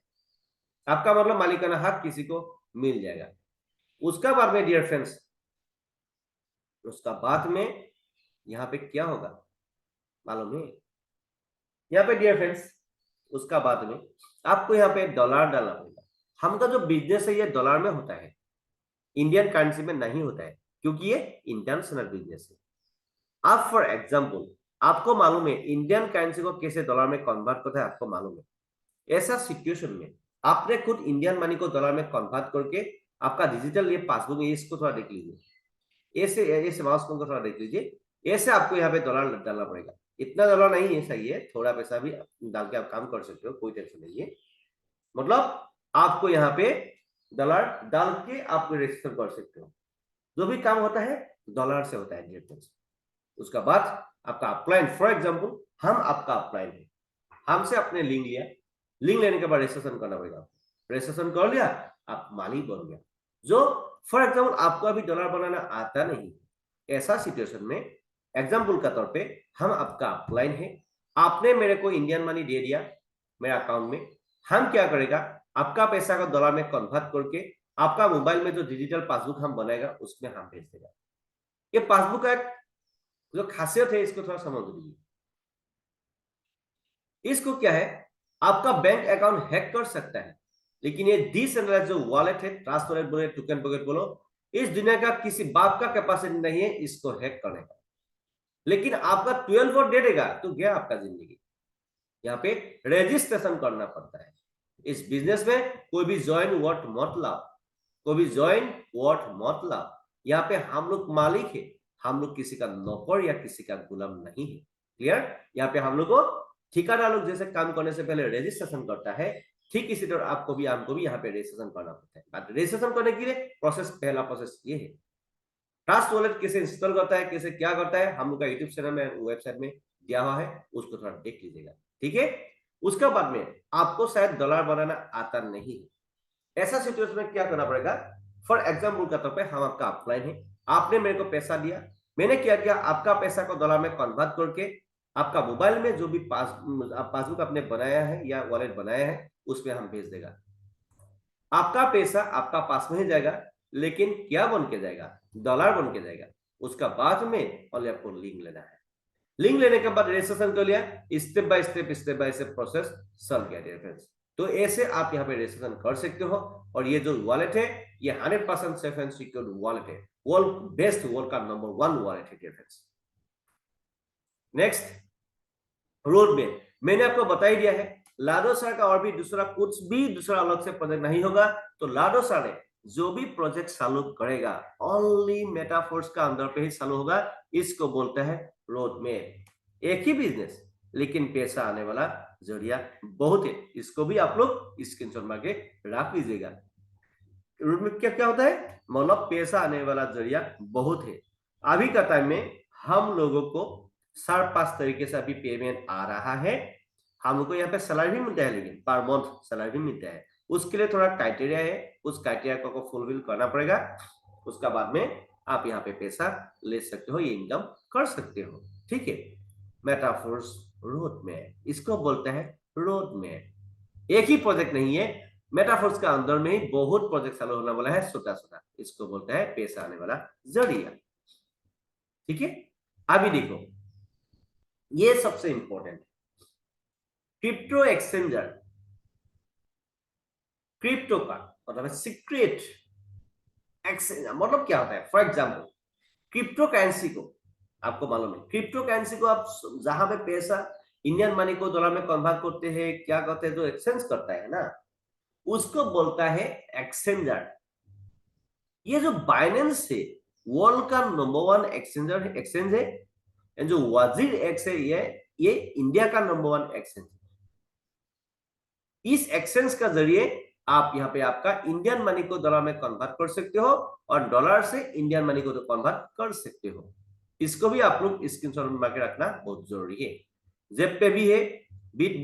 आपका मतलब मालिकाना हक किसी को मिल जाएगा। उसका बाद में डियर फ्रेंड्स, उसका बाद में यहाँ पे क्या होगा मालूम है, यहाँ पे डियर फ्रेंड्स उसका बाद में आपको यहाँ पे डॉलर डालना पड़ेगा। हमका जो बिजनेस है ये डॉलर में होता है, इंडियन करेंसी में नहीं होता है, क्योंकि ये इंटरनेशनल बिजनेस है। आप फॉर एग्जाम्पल, आपको मालूम है इंडियन करेंसी को कैसे डॉलर में कन्वर्ट करता है, आपको मालूम है। ऐसा सिचुएशन में आपने खुद इंडियन मनी को डॉलर में कन्वर्ट करके आपका डिजिटल ये पासबुक है, इसको थोड़ा देख लीजिए, ऐसे माउस को थोड़ा देख लीजिए, ऐसे आपको यहाँ पे डॉलर डालना पड़ेगा। इतना डॉलर नहीं है, सही है, थोड़ा पैसा भी डाल के आप काम कर सकते हो, कोई टेंशन नहीं है। मतलब आपको यहाँ पे डॉलर डाल के आप रजिस्टर कर सकते हो, जो भी काम होता है डॉलर से होता है। उसका बाद आपका अपलाइन, फॉर एग्जाम्पल हम आपका अपलाइन है, हमसे आपने लिंक लिया, लिंक लेने के बाद रजिस्ट्रेशन करना पड़ेगा, रजिस्ट्रेशन कर लिया, आप मालिक बन गया। जो फॉर एग्जाम्पल आपको अभी डॉलर बनाना आता नहीं, ऐसा सिचुएशन में एग्जाम्पल का तौर पे हम आपका अपलाइन है, आपने मेरे को इंडियन मनी दे दिया मेरे अकाउंट में, हम क्या करेगा, आपका पैसा का डॉलर में कन्वर्ट करके आपका मोबाइल में जो डिजिटल पासबुक हम बनाएगा उसमें हम भेज देगा। ये पासबुक का जो खासियत है इसको थोड़ा समझ लीजिए। इसको क्या है, आपका बैंक अकाउंट हैक कर सकता है, लेकिन ये डिसेंट्रलाइज्ड जो वॉलेट है, ट्रस्ट वॉलेट बोले, टोकन पॉकेट बोलो, इस दुनिया का किसी बाप का कैपेसिटी नहीं है इसको हैक करने का। लेकिन आपका 12 वोट दे देगा तो गया आपका जिंदगी। यहाँ पे रजिस्ट्रेशन करना पड़ता है। इस बिजनेस में कोई भी ज्वाइन वोट मत लाओ, कोई भी ज्वाइन वोट मत लाओ। यहाँ पे हम लोग मालिक है, हम लोग किसी का नौकर या किसी का गुलाम नहीं है। क्लियर? यहाँ पे हम लोग को ठिकादार लोग जैसे काम करने से पहले रजिस्ट्रेशन करता है, ठीक इसी तरह आपको भी हमको भी यहाँ पे रजिस्ट्रेशन करना पड़ता है। रजिस्ट्रेशन करने के लिए प्रोसेस, पहला प्रोसेस ये है। ट्रस्ट वॉलेट कैसे इंस्टॉल करता है, कैसे क्या करता है, हम लोग का यूट्यूब चैनल में, वेबसाइट में दिया हुआ है, उसको थोड़ा देख लीजिएगा, ठीक है। उसके बाद में आपको शायद डॉलर बनाना आता नहीं है, ऐसा सिचुएशन में क्या करना पड़ेगा? फॉर एग्जाम्पल के तौर पे हम आपका अपलाइन है, आपने मेरे को पैसा दिया, मैंने क्या किया, आपका पैसा को डॉलर में कन्वर्ट करके आपका मोबाइल में जो भी पासबुक आपने बनाया है या वॉलेट बनाया है उसमें हम भेज देगा। आपका पैसा आपका पास में ही जाएगा, लेकिन क्या बन के जाएगा? डॉलर बन के जाएगा। उसका बाद में और आपको लिंक लेना है, लिंक लेने के बाद रजिस्ट्रेशन कर लिया, स्टेप बाय स्टेप प्रोसेस चल गया डियर फ्रेंड्स। तो ऐसे आप यहाँ पे रजिस्ट्रेशन कर सकते हो। और ये जो वॉलेट है ये 100% सेफ एंड सिक्योर वॉलेट है, वर्ल्ड बेस्ट, वर्ल्ड का नंबर 1 वॉलेट है डियर फ्रेंड्स। नेक्स्ट, रोड में मैंने आपको बता ही दिया है, लाडोसा का और भी दूसरा कुछ भी दूसरा अलग से प्रोजेक्ट नहीं होगा। तो लाडोसा ने जो भी प्रोजेक्ट चालू करेगा ओनली मेटाफोर्स का अंदर पे ही चालू होगा, इसको बोलते हैं रोड में। एक ही बिजनेस लेकिन पैसा आने वाला जरिया बहुत है, इसको भी आप लोग स्क्रीनशॉट मार के रख लीजिएगा। रोड में क्या क्या होता है, मतलब पैसा आने वाला जरिया बहुत है। अभी का टाइम में हम लोगों को 4-5 तरीके से अभी पेमेंट आ रहा है। हम लोग को यहाँ पे सैलरी भी मिलता है, लेकिन पर मंथ सैलरी भी मिलता है। उसके लिए थोड़ा क्राइटेरिया है, उस क्राइटेरिया को फुलफिल करना पड़ेगा। उसका बाद में आप यहाँ पे पैसा ले सकते हो, ये इनकम कर सकते हो, ठीक है। मेटाफोर्स रोड में, इसको बोलते हैं रोड में। एक ही प्रोजेक्ट नहीं है, मेटाफोर्स का अंदर में ही बहुत प्रोजेक्ट चालू होने वाला है, छोटा छोटा, इसको बोलते हैं पैसा आने वाला जरिया, ठीक है। अभी देखो ये सबसे इंपॉर्टेंट, क्रिप्टो एक्सचेंजर, क्रिप्टो का मतलब सीक्रेट एक्सचेंजर मतलब क्या होता है? फॉर एग्जांपल क्रिप्टो करेंसी को आपको मालूम है, क्रिप्टो करेंसी को आप जहां पे पैसा इंडियन मनी को डॉलर में कन्वर्ट करते हैं, क्या करते हैं, जो एक्सचेंज करता है ना, उसको बोलता है एक्सचेंजर। ये जो बाइनेंस है वर्ल्ड का नंबर 1 एक्सचेंजर एक्सचेंज है, जो वजीर एक्स है ये इंडिया का नंबर 1 एक्सचेंज। इस एक्सचेंज का जरिए आप यहाँ पे आपका इंडियन मनी को डॉलर में कन्वर्ट कर सकते हो और डॉलर से इंडियन मनी को कन्वर्ट कर सकते हो। इसको भी आप लोग स्क्रीनशॉट बना के रखना बहुत जरूरी है। जेप पे भी है, बीट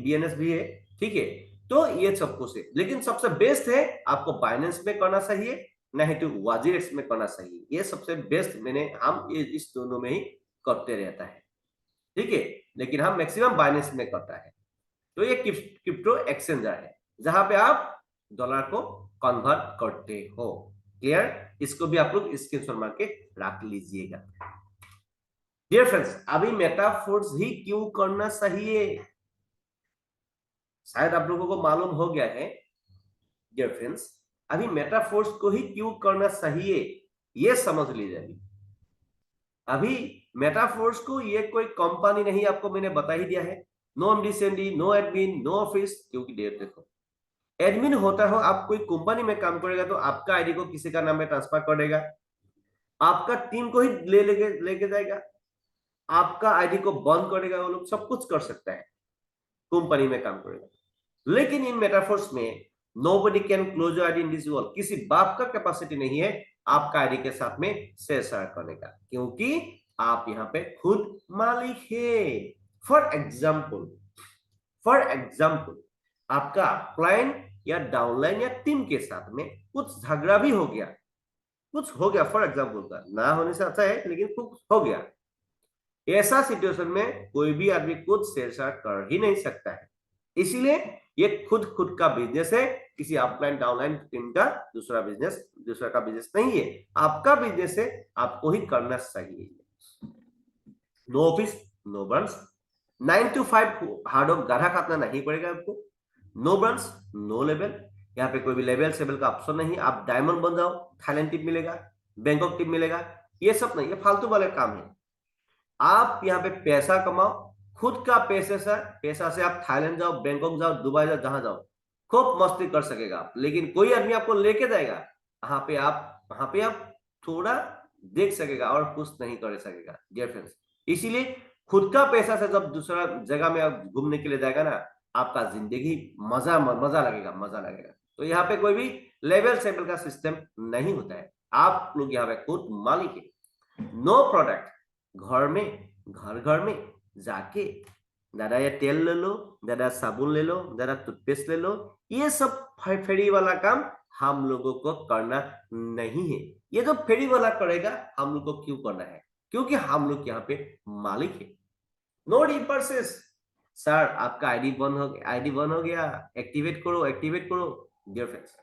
बीएनएस भी है, ठीक है। तो ये सब कुछ है, लेकिन सबसे बेस्ट है आपको बाइनेंस में करना चाहिए, नहीं तो वजीर एक्स में करना चाहिए। ये सबसे बेस्ट हम इस दोनों में ही करते रहता है, ठीक है। लेकिन हम मैक्सिमम बाइनेंस में करता है। तो ये क्रिप्टो एक्सचेंजर है जहां पे आप डॉलर को कन्वर्ट करते हो, क्लियर। इसको भी आप लोग स्क्रीनशॉट मार के रख लीजिएगा। डियर फ्रेंड्स, अभी मेटाफोर्स ही क्यों करना चाहिए, शायद आप लोगों को मालूम हो गया है। डियर फ्रेंड्स, अभी मेटाफोर्स को ही क्यों करना चाहिए ये समझ लीजिए। अभी मेटाफोर्स को ये कोई कंपनी नहीं, आपको मैंने बता ही दिया है। No MD, no admin, no office, क्योंकि देखो एडमिन होता हो, आप कोई कंपनी में काम करेगा तो आपका आईडी को किसी का नाम में ट्रांसफर कर देगा, आपका टीम को ही लेके जाएगा, आपका आईडी को बंद करेगा, वो लोग सब कुछ कर सकता है कंपनी में काम करेगा। लेकिन इन मेटाफोर्स में nobody can close your ID in this world, किसी बाप का कैपेसिटी नहीं है आपका आईडी के साथ में शेयर करने का, क्योंकि आप यहाँ पे खुद मालिक है। फॉर एग्जाम्पल आपका अपलाइन या डाउनलाइन या टीम के साथ में कुछ झगड़ा भी हो गया, फॉर एग्जाम्पल का ना होने से अच्छा है, लेकिन कुछ हो गया, ऐसा सिचुएशन में कोई भी आदमी कुछ शेयर कर ही नहीं सकता है। इसीलिए ये खुद का बिजनेस है, किसी अपलाइन डाउनलाइन टीम का दूसरा का बिजनेस नहीं है, आपका बिजनेस है, आपको ही करना चाहिए। No office, no branch, 9 to 5 hard work गाढ़ा खाना नहीं पड़ेगा आपको। नो ब्रांच, नो लेवल, यहाँ पे कोई भी लेवल सेवल का ऑप्शन नहीं। आप डायमंड बन जाओ, थाईलैंड टीम मिलेगा, बैंकॉक टीम मिलेगा, ये सब नहीं, ये फालतू वाले काम है। आप यहाँ पे पैसा कमाओ, खुद का पैसा से आप थाईलैंड जाओ, बैंकॉक जाओ, दुबई जाओ, जहां जाओ, खूब मस्ती कर सकेगा आप। लेकिन कोई आदमी आपको लेके जाएगा वहां पे आप थोड़ा देख सकेगा और कुछ नहीं कर सकेगा डियर फ्रेंड्स। इसीलिए खुद का पैसा से जब दूसरा जगह में आप घूमने के लिए जाएगा ना, आपका जिंदगी मजा लगेगा। तो यहाँ पे कोई भी लेवल सेवल का सिस्टम नहीं होता है, आप लोग यहाँ पे खुद मालिक है। नो प्रोडक्ट, घर में जाके दादा ये तेल ले लो, दादा साबुन ले लो, दादा टूथपेस्ट ले लो, ये सब फेरी वाला काम हम लोगों को करना नहीं है। ये जो फेरी वाला करेगा हम लोग को क्यों करना है? क्योंकि हम लोग यहाँ पे मालिक है। नो रिपर्सेस। सर आपका आईडी बंद हो गया, आईडी बंद हो गया, एक्टिवेट करो, एक्टिवेट करो। डियर फ्रेंड्स,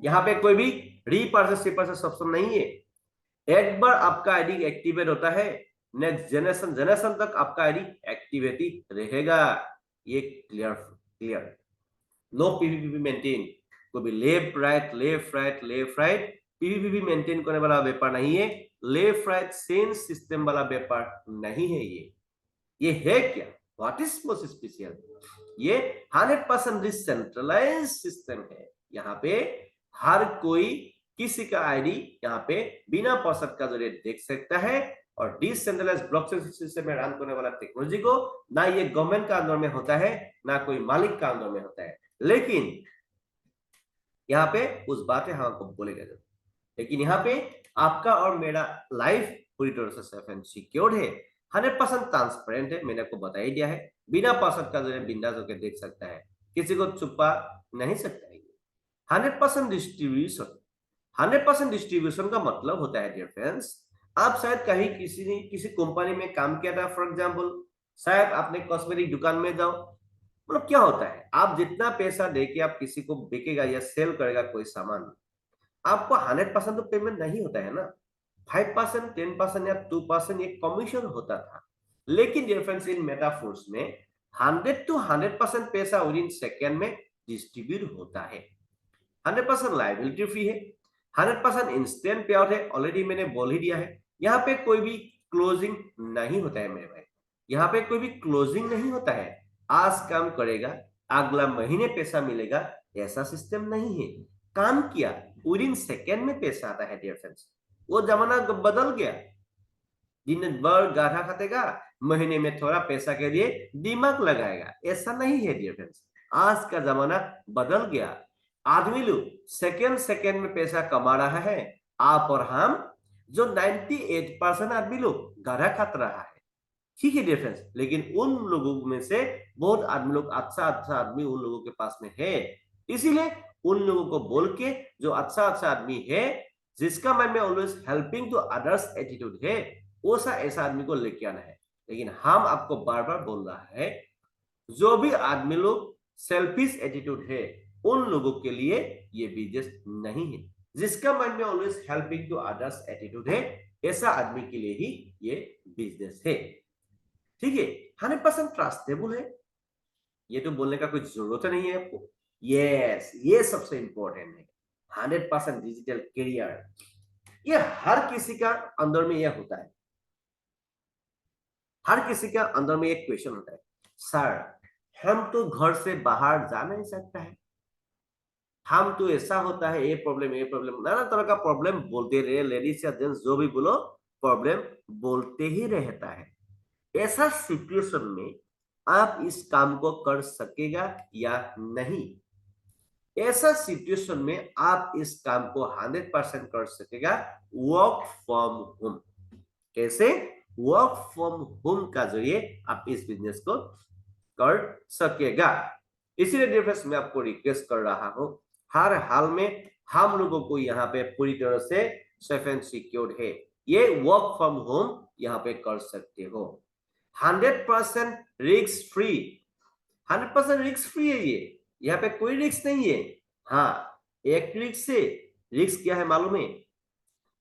यहाँ पे कोई भी रिपर्सेस ऑप्शन नहीं है। एक बार आपका आईडी एक्टिवेट होता है, नेक्स्ट जनरेशन तक आपका आईडी एक्टिवेट ही रहेगा। ये क्लियर। नो पीवीपी मेंटेन, कोई भी लेफ्ट राइट पीवीपी मेंटेन करने वाला व्यापार नहीं है। लेफ्ट राइट सेम सिस्टम वाला व्यापार नहीं है। ये है क्या? What is most special? ये 100% डिसेंट्रलाइज सिस्टम है। यहाँ पे हर कोई किसी का आईडी यहाँ पे बिना पासवर्ड का जरिए देख सकता है। और डिसेंट्रलाइज ब्लॉकचेन सिस्टम में रन करने वाला टेक्नोलॉजी को ना ये गवर्नमेंट का अंदर में होता है, ना कोई मालिक का अंदर में होता है। लेकिन यहाँ पे उस बातें हम आपको बोलेगा जरूर। लेकिन यहाँ पे आपका और मेरा लाइफ पूरी तरह से सेफ एंड सिक्योर्ड है, 100% ट्रांसपेरेंट है। मैंने आपको बता ही दिया है, बिना पासवर्ड का जरिए बिंदास होकर देख सकता है, किसी को छुपा नहीं सकता है। 100% डिस्ट्रीब्यूशन। 100% डिस्ट्रीब्यूशन का मतलब होता है डियर फ्रेंड्स, आप शायद कहीं किसी कंपनी में काम किया था, फॉर एग्जांपल शायद आपने कॉस्मेटिक दुकान में जाओ, मतलब क्या होता है, आप जितना पैसा देके आप किसी को बेचेगा या सेल करेगा कोई सामान, आपको 100% तो पेमेंट नहीं होता है ना। 5%, 10% या 2% एक कमीशन होता था। लेकिन डिफरेंस इन मेटाफोर्स में 100 to 100% पैसा विद इन सेकेंड में डिस्ट्रीब्यूट होता है। 100% लाइबिलिटी फ्री है, 100% इंस्टेंट पे आउट है। ऑलरेडी मैंने बोल ही दिया है, यहाँ पे कोई भी क्लोजिंग नहीं होता है मेरे भाई। यहाँ पे कोई भी क्लोजिंग नहीं होता है। आज काम करेगा, अगला महीने पैसा मिलेगा, ऐसा सिस्टम नहीं है। काम किया, विद इन सेकेंड में पैसा आता है डियर फ्रेंड्स। वो जमाना बदल गया। दिन भर गाढ़ा खातेगा, महीने में थोड़ा पैसा के लिए दिमाग लगाएगा, ऐसा नहीं है डियर फ्रेंड्स। आज का जमाना बदल गया। आदमी लोग सेकेंड में पैसा कमा रहा है। आप और हम जो 98% आदमी लोग गाढ़ा खात रहा है, ठीक है डियर फ्रेंड्स। लेकिन उन लोगों में से बहुत आदमी लोग, अच्छा आदमी उन लोगों के पास में है। इसीलिए उन लोगों को बोल के, जो अच्छा आदमी है, जिसका माइंड में always helping to others attitude है, वो सा ऐसा आदमी को लेके आना है। लेकिन हम आपको बार बार बोल रहा है, जो भी आदमी लोग सेल्फिश एटीट्यूड है, उन लोगों के लिए ये बिजनेस नहीं है। जिसका माइंड में always helping to others attitude है, ऐसा आदमी के लिए ही ये बिजनेस है। ठीक है, 100% ट्रस्टेबल है, ये तो बोलने का कोई जरूरत नहीं है आपको। यस, ये सबसे इंपॉर्टेंट है। 100% डिजिटल करियर, ये हर किसी का अंदर में यह होता है। हर किसी का अंदर में एक क्वेश्चन होता है, सर हम तो घर से बाहर जा नहीं सकता है, हम तो ऐसा होता है, ये प्रॉब्लम, नाना तरह का प्रॉब्लम बोलते रहे। लेडीज या जेंट्स जो भी बोलो, प्रॉब्लम बोलते ही रहता है। ऐसा सिचुएशन में आप इस काम को कर सकेगा या नहीं? ऐसा सिचुएशन में आप इस काम को 100% कर सकेगा वर्क फ्रॉम होम। कैसे? वर्क फ्रॉम होम का जरिए आप इस बिजनेस को कर सकेगा। इसीलिए डियर फ्रेंड्स, मैं आपको रिक्वेस्ट कर रहा हूं, हर हाल में हम लोगों को यहाँ पे पूरी तरह से सेफ एंड सिक्योर्ड है। ये वर्क फ्रॉम होम यहाँ पे कर सकते हो। 100% रिस्क फ्री, 100% रिस्क फ्री है ये, यहाँ पे कोई रिस्क नहीं है। हाँ, एक रिस्क से, रिस्क क्या है मालूम है?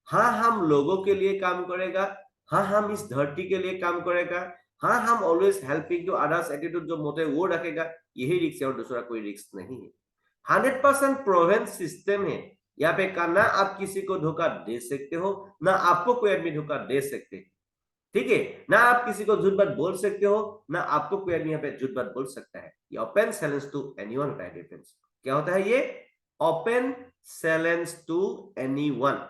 हाँ, हम लोगों के लिए काम करेगा, हाँ हम इस धरती के लिए काम करेगा, हाँ हम always helping to others attitude जो मोटे वो रखेगा, यही रिस्क है और दूसरा कोई रिस्क नहीं है। 100% प्रोवेंस सिस्टम है। यहाँ पे का ना आप किसी को धोखा दे सकते हो, ना आपको कोई आदमी धोखा दे सकते, ठीक है? ना आप किसी को झूठ बात बोल सकते हो, ना आपको कोई आदमी यहाँ पे झूठ बात बोल सकता है। ये ओपन चैलेंज टू एनीवन होता है डिफरेंस। क्या होता है ये? Open challenge to anyone.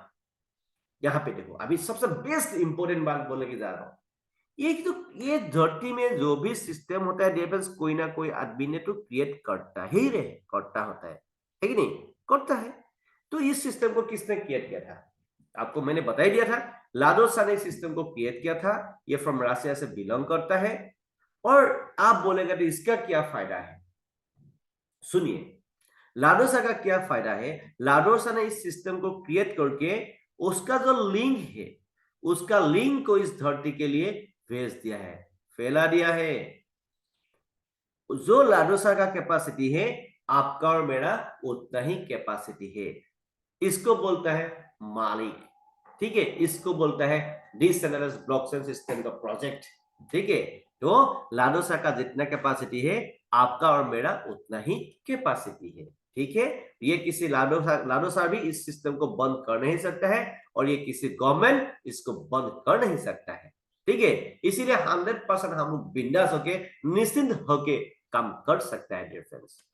यहाँ पे देखो, अभी सबसे बेस्ट इंपोर्टेंट बात बोलने की जा रहा हूं। ये धरती में जो भी सिस्टम होता है डिफरेंस, कोई ना कोई आदमी ने तो क्रिएट करता ही रहे, करता होता है कि नहीं? करता है। तो इस सिस्टम को किसने क्रिएट किया था? आपको मैंने बता ही दिया था, लाडोसा ने सिस्टम को क्रिएट किया था। ये फ्रॉम रशिया से बिलोंग करता है। और आप बोलेगा तो इसका क्या फायदा है? सुनिए, लाडोसा का क्या फायदा है। लाडोसा ने इस सिस्टम को क्रिएट करके उसका जो लिंक है, उसका लिंक को इस धरती के लिए भेज दिया है, फैला दिया है। जो लाडोसा का कैपेसिटी है, आपका और मेरा उतना ही कैपेसिटी है। इसको बोलता है मालिक, ठीक है। इसको बोलता है डिसेंट्रलाइज्ड ब्लॉकचेन सिस्टम का प्रोजेक्ट, ठीक है। तो लाडोसा का जितना कैपेसिटी है, आपका और मेरा उतना ही कैपेसिटी है, ठीक है। ये किसी लाडोसा भी इस सिस्टम को बंद कर नहीं सकता है, और ये किसी गवर्नमेंट इसको बंद कर नहीं सकता है, ठीक है। इसीलिए 100% हम लोग बिंदास होके, निश्चिंत होके काम कर सकता है डियर फ्रेंड्स।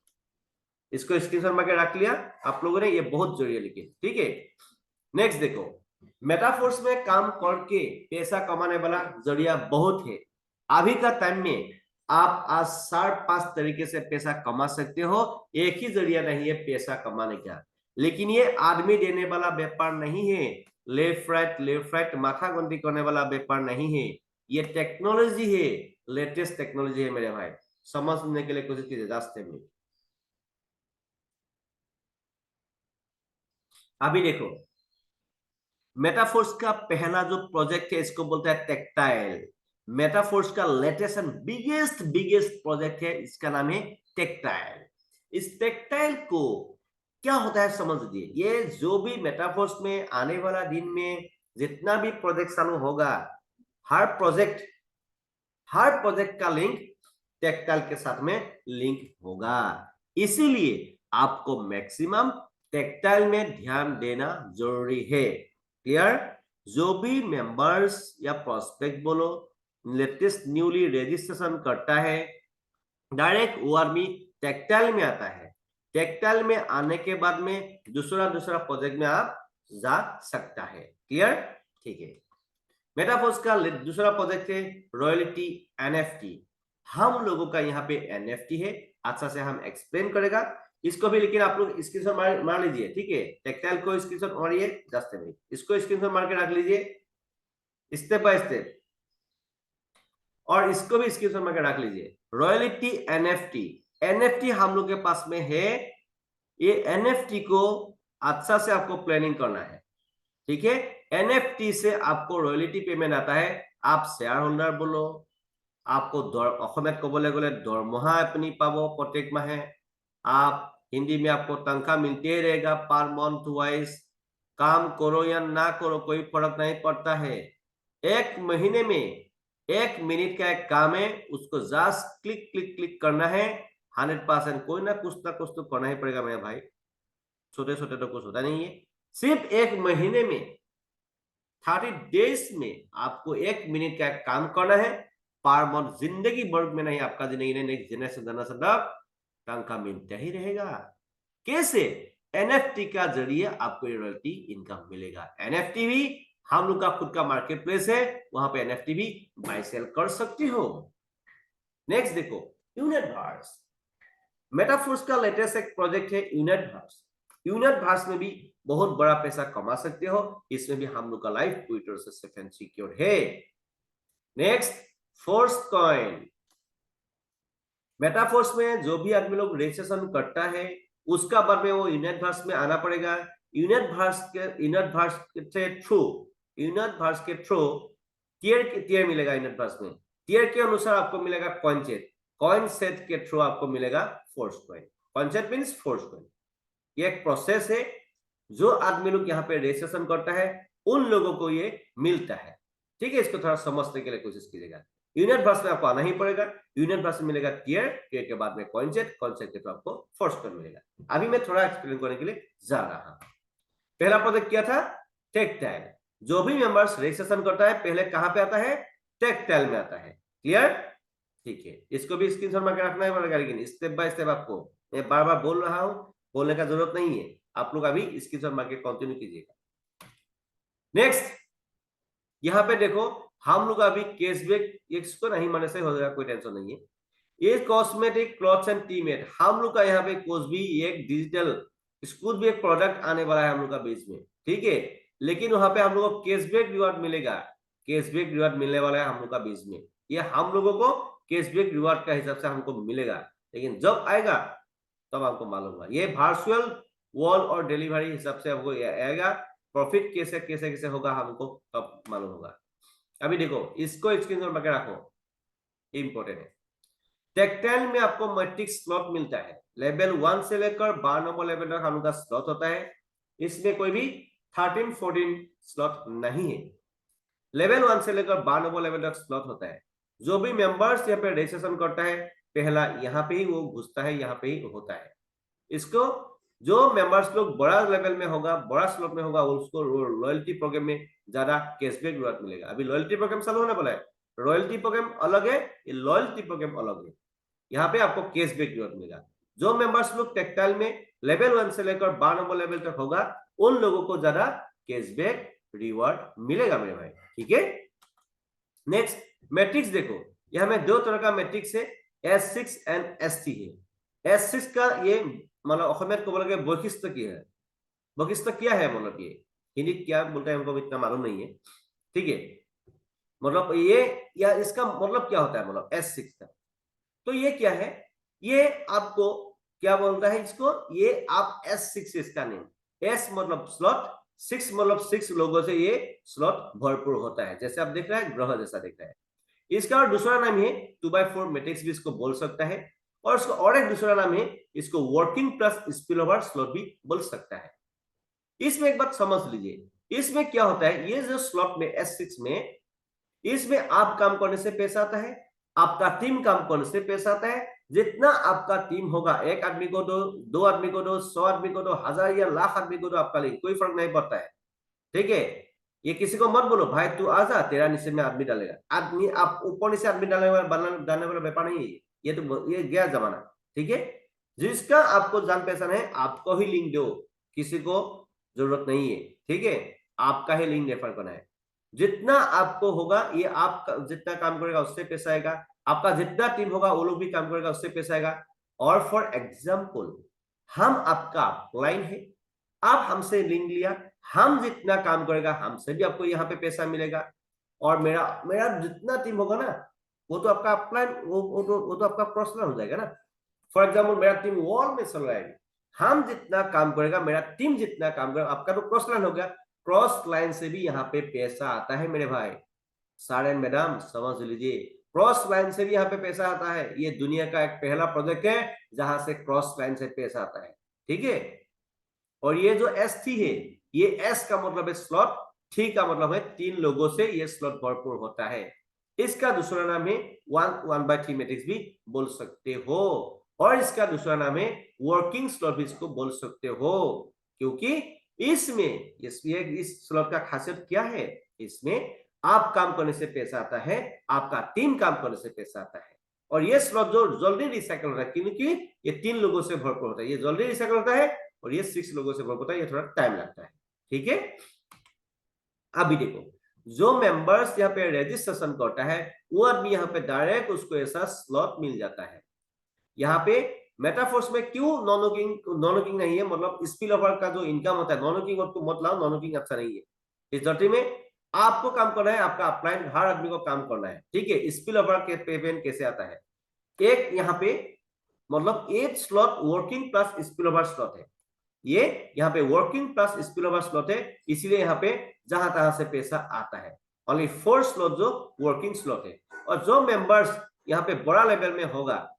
इसको स्क्रीनशॉट मार के रख लिया आप लोगों ने, ये बहुत जरूरी है लेकिन, ठीक है। नेक्स्ट देखो, मेटाफोर्स में काम करके पैसा कमाने वाला जरिया बहुत है। अभी का टाइम में आप आज 5 तरीके से पैसा कमा सकते हो। एक ही जरिया नहीं है पैसा कमाने का, लेकिन ये आदमी देने वाला व्यापार नहीं है। लेफ्ट राइट माथा गंदी करने वाला व्यापार नहीं है। ये टेक्नोलॉजी है, लेटेस्ट टेक्नोलॉजी है मेरे भाई। समझने के लिए कोशिश कीजिए रास्ते में। अभी देखो, मेटाफोर्स का पहला जो प्रोजेक्ट है, इसको बोलता है टेक्टाइल। मेटाफोर्स का लेटेस्ट एंड बिगेस्ट प्रोजेक्ट है, इसका नाम है टेक्टाइल। इस टेक्टाइल को क्या होता है समझ लीजिए। ये जो भी मेटाफोर्स में आने वाला दिन में जितना भी प्रोजेक्ट चालू होगा, हर प्रोजेक्ट का लिंक टेक्टाइल के साथ में लिंक होगा। इसीलिए आपको मैक्सिमम टेक्टाइल में ध्यान देना जरूरी है। क्लियर? जो भी मेंबर्स या प्रोस्पेक्ट बोलो, लेटेस्ट न्यूली रजिस्ट्रेशन करता है, डायरेक्ट वो आदमी टेक्टाइल में आता है। टेक्टाइल में आने के बाद में दूसरा प्रोजेक्ट में आप जा सकता है। क्लियर? ठीक है। मेटाफोर्स का दूसरा प्रोजेक्ट है रॉयल्टी एनएफटी। हम लोगों का यहाँ पे एनएफटी है, अच्छा से हम एक्सप्लेन करेगा इसको भी, लेकिन आप लोग स्क्रीनशॉट मार लीजिए, ठीक है। टेक्टाइल को स्क्रीनशॉट मारिए, जस्ट मिनट, इसको स्क्रीनशॉट मार के रख लीजिए स्टेप बाय स्टेप, और इसको भी स्क्रीनशॉट मार के रख लीजिए। रॉयल्टी एनएफटी, एनएफटी हम लोग के पास में है। ये एनएफटी को अच्छा से आपको प्लानिंग करना है, ठीक है। एनएफटी से आपको रॉयल्टी पेमेंट आता है। आप शेयर होल्डर बोलो, आपको অসমীয়াত ক'বলৈ গ'লে দৰমহা আপুনি পাব প্ৰত্যেক মাহে। आप हिंदी में आपको तनख्वाह मिलते ही रहेगा पर मंथ वाइज। काम करो या ना करो कोई फर्क नहीं पड़ता है। एक महीने में 1 मिनट का एक काम है, उसको जस्ट क्लिक क्लिक क्लिक करना है। 100% कोई ना कुछ तो करना ही पड़ेगा मेरे भाई, छोटे छोटे तो कुछ होता नहीं है। सिर्फ 1 महीने में 30 डेज में आपको 1 मिनट का काम करना है। पर मंथ जिंदगी भर में नहीं, आपका जिंदगी ने नेक्स्ट जनरेशन तनख्वाह मिलता ही रहेगा। कैसे? एनएफटी का जरिए आपको रॉयल्टी इनकम मिलेगा। एनएफटी भी हम लोग का खुद का मार्केट प्लेस है, वहां पे एनएफटी भी बाय सेल कर सकते हो। नेक्स्ट देखो, यूनिट भार्स। मेटाफोर्स का लेटेस्ट एक प्रोजेक्ट है यूनिट भार्स। यूनिट भार्स में भी बहुत बड़ा पैसा कमा सकते हो। इसमें भी हम लोग का लाइफ ट्विटर से सेफ एंड सिक्योर है। Next, force coin. मेटाफोर्स में जो भी आदमी लोग रजिस्ट्रेशन करता है, उसका बाद में वो यूनिट भार्स में आना पड़ेगा। यूनिट भार्स के थ्रू टियर मिलेगा। यूनिट भार्स में टियर के अनुसार आपको मिलेगा कॉइन सेट के थ्रू आपको मिलेगा force coin. Coin set means force coin. ये एक प्रोसेस है, जो आदमी लोग यहाँ पे रजिस्ट्रेशन करता है उन लोगों को ये मिलता है, ठीक है। इसको थोड़ा समझने के लिए कोशिश कीजिएगा। यूनिट भार्स में आपको आना ही पड़ेगा। यूनिट भार्स में मिलेगा टियर के बाद में कॉइन सेट के थ्रू आपको फोर्स कॉइन मिलेगा। अभी मैं थोड़ा एक्सप्लेन करने के लिए जा रहा हूं। पहला प्रोजेक्ट क्या था? टेक्टाइल। जो भी मेंबर्स रजिस्ट्रेशन करता है पहले कहां पे आता है? टेक्टाइल में आता है। क्लियर? ठीक है। इसको भी स्क्रीनशॉट मार के रखना है पड़ेगा, लेकिन स्टेप बाय स्टेप आपको मैं बार बार बोल रहा हूं, बोलने का जरूरत नहीं है। आप लोग अभी स्क्रीनशॉट मार के कंटिन्यू कीजिएगा। नेक्स्ट, यहां पे देखो, हम लोग अभी कैशबैक इसको नहीं मानने से हो जाएगा, कोई टेंशन नहीं है। ये कॉस्मेटिक क्लॉथ्स एंड टीमेट, हम लोग का यहाँ पे कुछ भी एक डिजिटल कुछ भी एक प्रोडक्ट आने वाला है हम लोग का बीच में, ठीक है। लेकिन वहां पे हम लोग को कैशबैक रिवार्ड मिलेगा। कैशबैक रिवार्ड मिलने वाला है हम लोग का बीच में। ये हम लोगों को कैशबैक रिवार्ड का हिसाब से हमको मिलेगा, लेकिन जब आएगा तब हमको मालूम होगा। ये वर्चुअल वॉल और डिलीवरी हिसाब से हमको आएगा, प्रॉफिट कैसे कैसे कैसे होगा हमको तब मालूम होगा। अभी देखो इसको स्क्रीन पर रखो, इंपॉर्टेंट है। टेक्टाइल में आपको मैट्रिक्स स्लॉट मिलता है, लेवल 1 से लेकर 12 नंबर लेवल तक हम लोग का स्लॉट होता है। इसमें कोई भी 13 14 स्लॉट नहीं है, लेवल 1 से लेकर 12 नंबर लेवल तक स्लॉट होता है। जो भी मेंबर्स यहाँ पे रजिस्ट्रेशन करता है पहला यहाँ पे ही वो घुसता है, यहाँ पे ही होता है। इसको जो मेंबर्स लोग बड़ा लेवल में होगा, बड़ा स्लॉट में होगा, उसको लॉयल्टी प्रोग्राम में ज्यादा कैशबैक रिवार्ड मिलेगा। अभी लॉयल्टी प्रोग्राम चालू होने वाला है, रॉयल्टी प्रोग्राम अलग है, ये लॉयल्टी प्रोग्राम अलग है। यहाँ पे आपको कैशबैक रिवार्ड मिलेगा। जो मेंबर्स लोग टेक्टाइल में लेवल 1 से लेकर 12 नंबर लेवल तक होगा, उन लोगों को ज्यादा कैशबैक रिवार्ड मिलेगा मेरे भाई, ठीक है। नेक्स्ट मैट्रिक्स देखो, यहाँ में दो तरह का मैट्रिक्स है, S6 एंड S3 है। S6 का ये मतलब अखमेत को बोला वैशिष्ट्य की है, वैशिष्ट्य क्या है, मतलब ये हिंदी क्या बोलते हैं हमको इतना मालूम नहीं है, ठीक है। मतलब ये या इसका मतलब क्या होता है, मतलब S6 का, तो ये क्या है, ये आपको क्या बोलता है इसको, ये आप S6 इसका नेम, S मतलब स्लॉट, 6 मतलब 6 लोगों से ये स्लॉट भरपूर होता है, जैसे आप देख रहे हैं ग्रह जैसा दिख रहा है। इसका और दूसरा नाम है 2x4 मैट्रिक्स भी इसको बोल सकता है, और इसको और एक दूसरा नाम है, इसको वर्किंग प्लस स्पिलओवर स्लॉट भी बोल सकता है। इसमें एक बात समझ लीजिए, इसमें क्या होता है, ये जो स्लॉट में S6 में, इसमें आप काम करने से पैसा आता है, आपका टीम काम करने से पैसा आता है। जितना आपका टीम होगा, एक आदमी को दो आदमी को दो, 100 आदमी को दो, 1000 या लाख आदमी को दो, आपका लिए कोई फर्क नहीं पड़ता है, ठीक है। ये किसी को मत बोलो भाई तू आजा तेरा नीचे में आदमी डालेगा, आदमी आप ऊपर नीचे आदमी डालने वाला व्यापार नहीं है ये, तो ये गया जमाना, ठीक है। जिसका आपको जान पहचान है आपको ही लिंक दो, किसी को जरूरत नहीं है, ठीक है। आपका ही लिंक रेफर करना है। जितना आपको होगा, ये आप जितना काम करेगा उससे पैसा आएगा, आपका जितना टीम होगा वो लोग भी काम करेगा उससे पैसा आएगा। और फॉर एग्जाम्पल हम आपका क्लाइंट है, आप हमसे लिंक लिया, हम जितना काम करेगा हमसे भी आपको यहाँ पे पैसा मिलेगा। और मेरा मेरा जितना टीम होगा ना, वो तो आपका अपलाइन वो तो आपका पर्सनल हो जाएगा ना। फॉर एग्जाम्पल मेरा टीम वॉल में चल रहा है, हम जितना काम करेगा, मेरा टीम जितना काम करेगा, आपका तो क्रॉस लाइन हो गया, क्रॉस लाइन से भी यहाँ पे पैसा आता है मेरे भाई, सारे मैडम समझ लीजिए, क्रॉस लाइन से भी यहाँ पे पैसा आता है। ये दुनिया का एक पहला प्रोजेक्ट है जहां से क्रॉस लाइन से पैसा आता है, ठीक है। और ये जो S3 है, ये S का मतलब है स्लॉट, T का मतलब है 3 लोगों से ये स्लॉट भरपूर होता है। इसका दूसरा नाम है 1/3 मैट्रिक्स भी बोल सकते हो, और इसका दूसरा नाम है वर्किंग स्लॉट भी इसको बोल सकते हो, क्योंकि इसमें इस स्लॉट का खासियत क्या है, इसमें आप काम करने से पैसा आता है, आपका टीम काम करने से पैसा आता है। और ये स्लॉट जो जल्दी रिसाइकल होता है, क्योंकि ये 3 लोगों से भरपूर होता है, ये जल्दी रिसाइकल होता है, और ये 6 लोगों से भरपूर होता है, ये थोड़ा टाइम लगता है, ठीक है। अभी देखो, जो मेंबर्स यहाँ पे रजिस्ट्रेशन करता है, वो आदमी यहाँ पे डायरेक्ट उसको ऐसा स्लॉट मिल जाता है। यहाँ पे मेटाफोर्स में क्यों नॉन नहीं है, मतलब स्पिल ओवर का जो इनकम होता है, नॉन को मत लाओ, नॉन अच्छा नहीं है। इस धरती में आपको काम करना है, आपका अपलाइन हर आदमी को काम करना है, ठीक है। स्पिल ओवर के पेमेंट कैसे आता है, एक यहाँ पे मतलब 8 slot working plus spill over slot है, ये यहाँ पे working plus spill over slot है, इसीलिए यहाँ पे जहां तहां से पैसा आता है। ओनली 4 स्लॉट जो वर्किंग स्लॉट है। और जो मेंबर्स यहाँ पे बड़ा लेवल में होगा,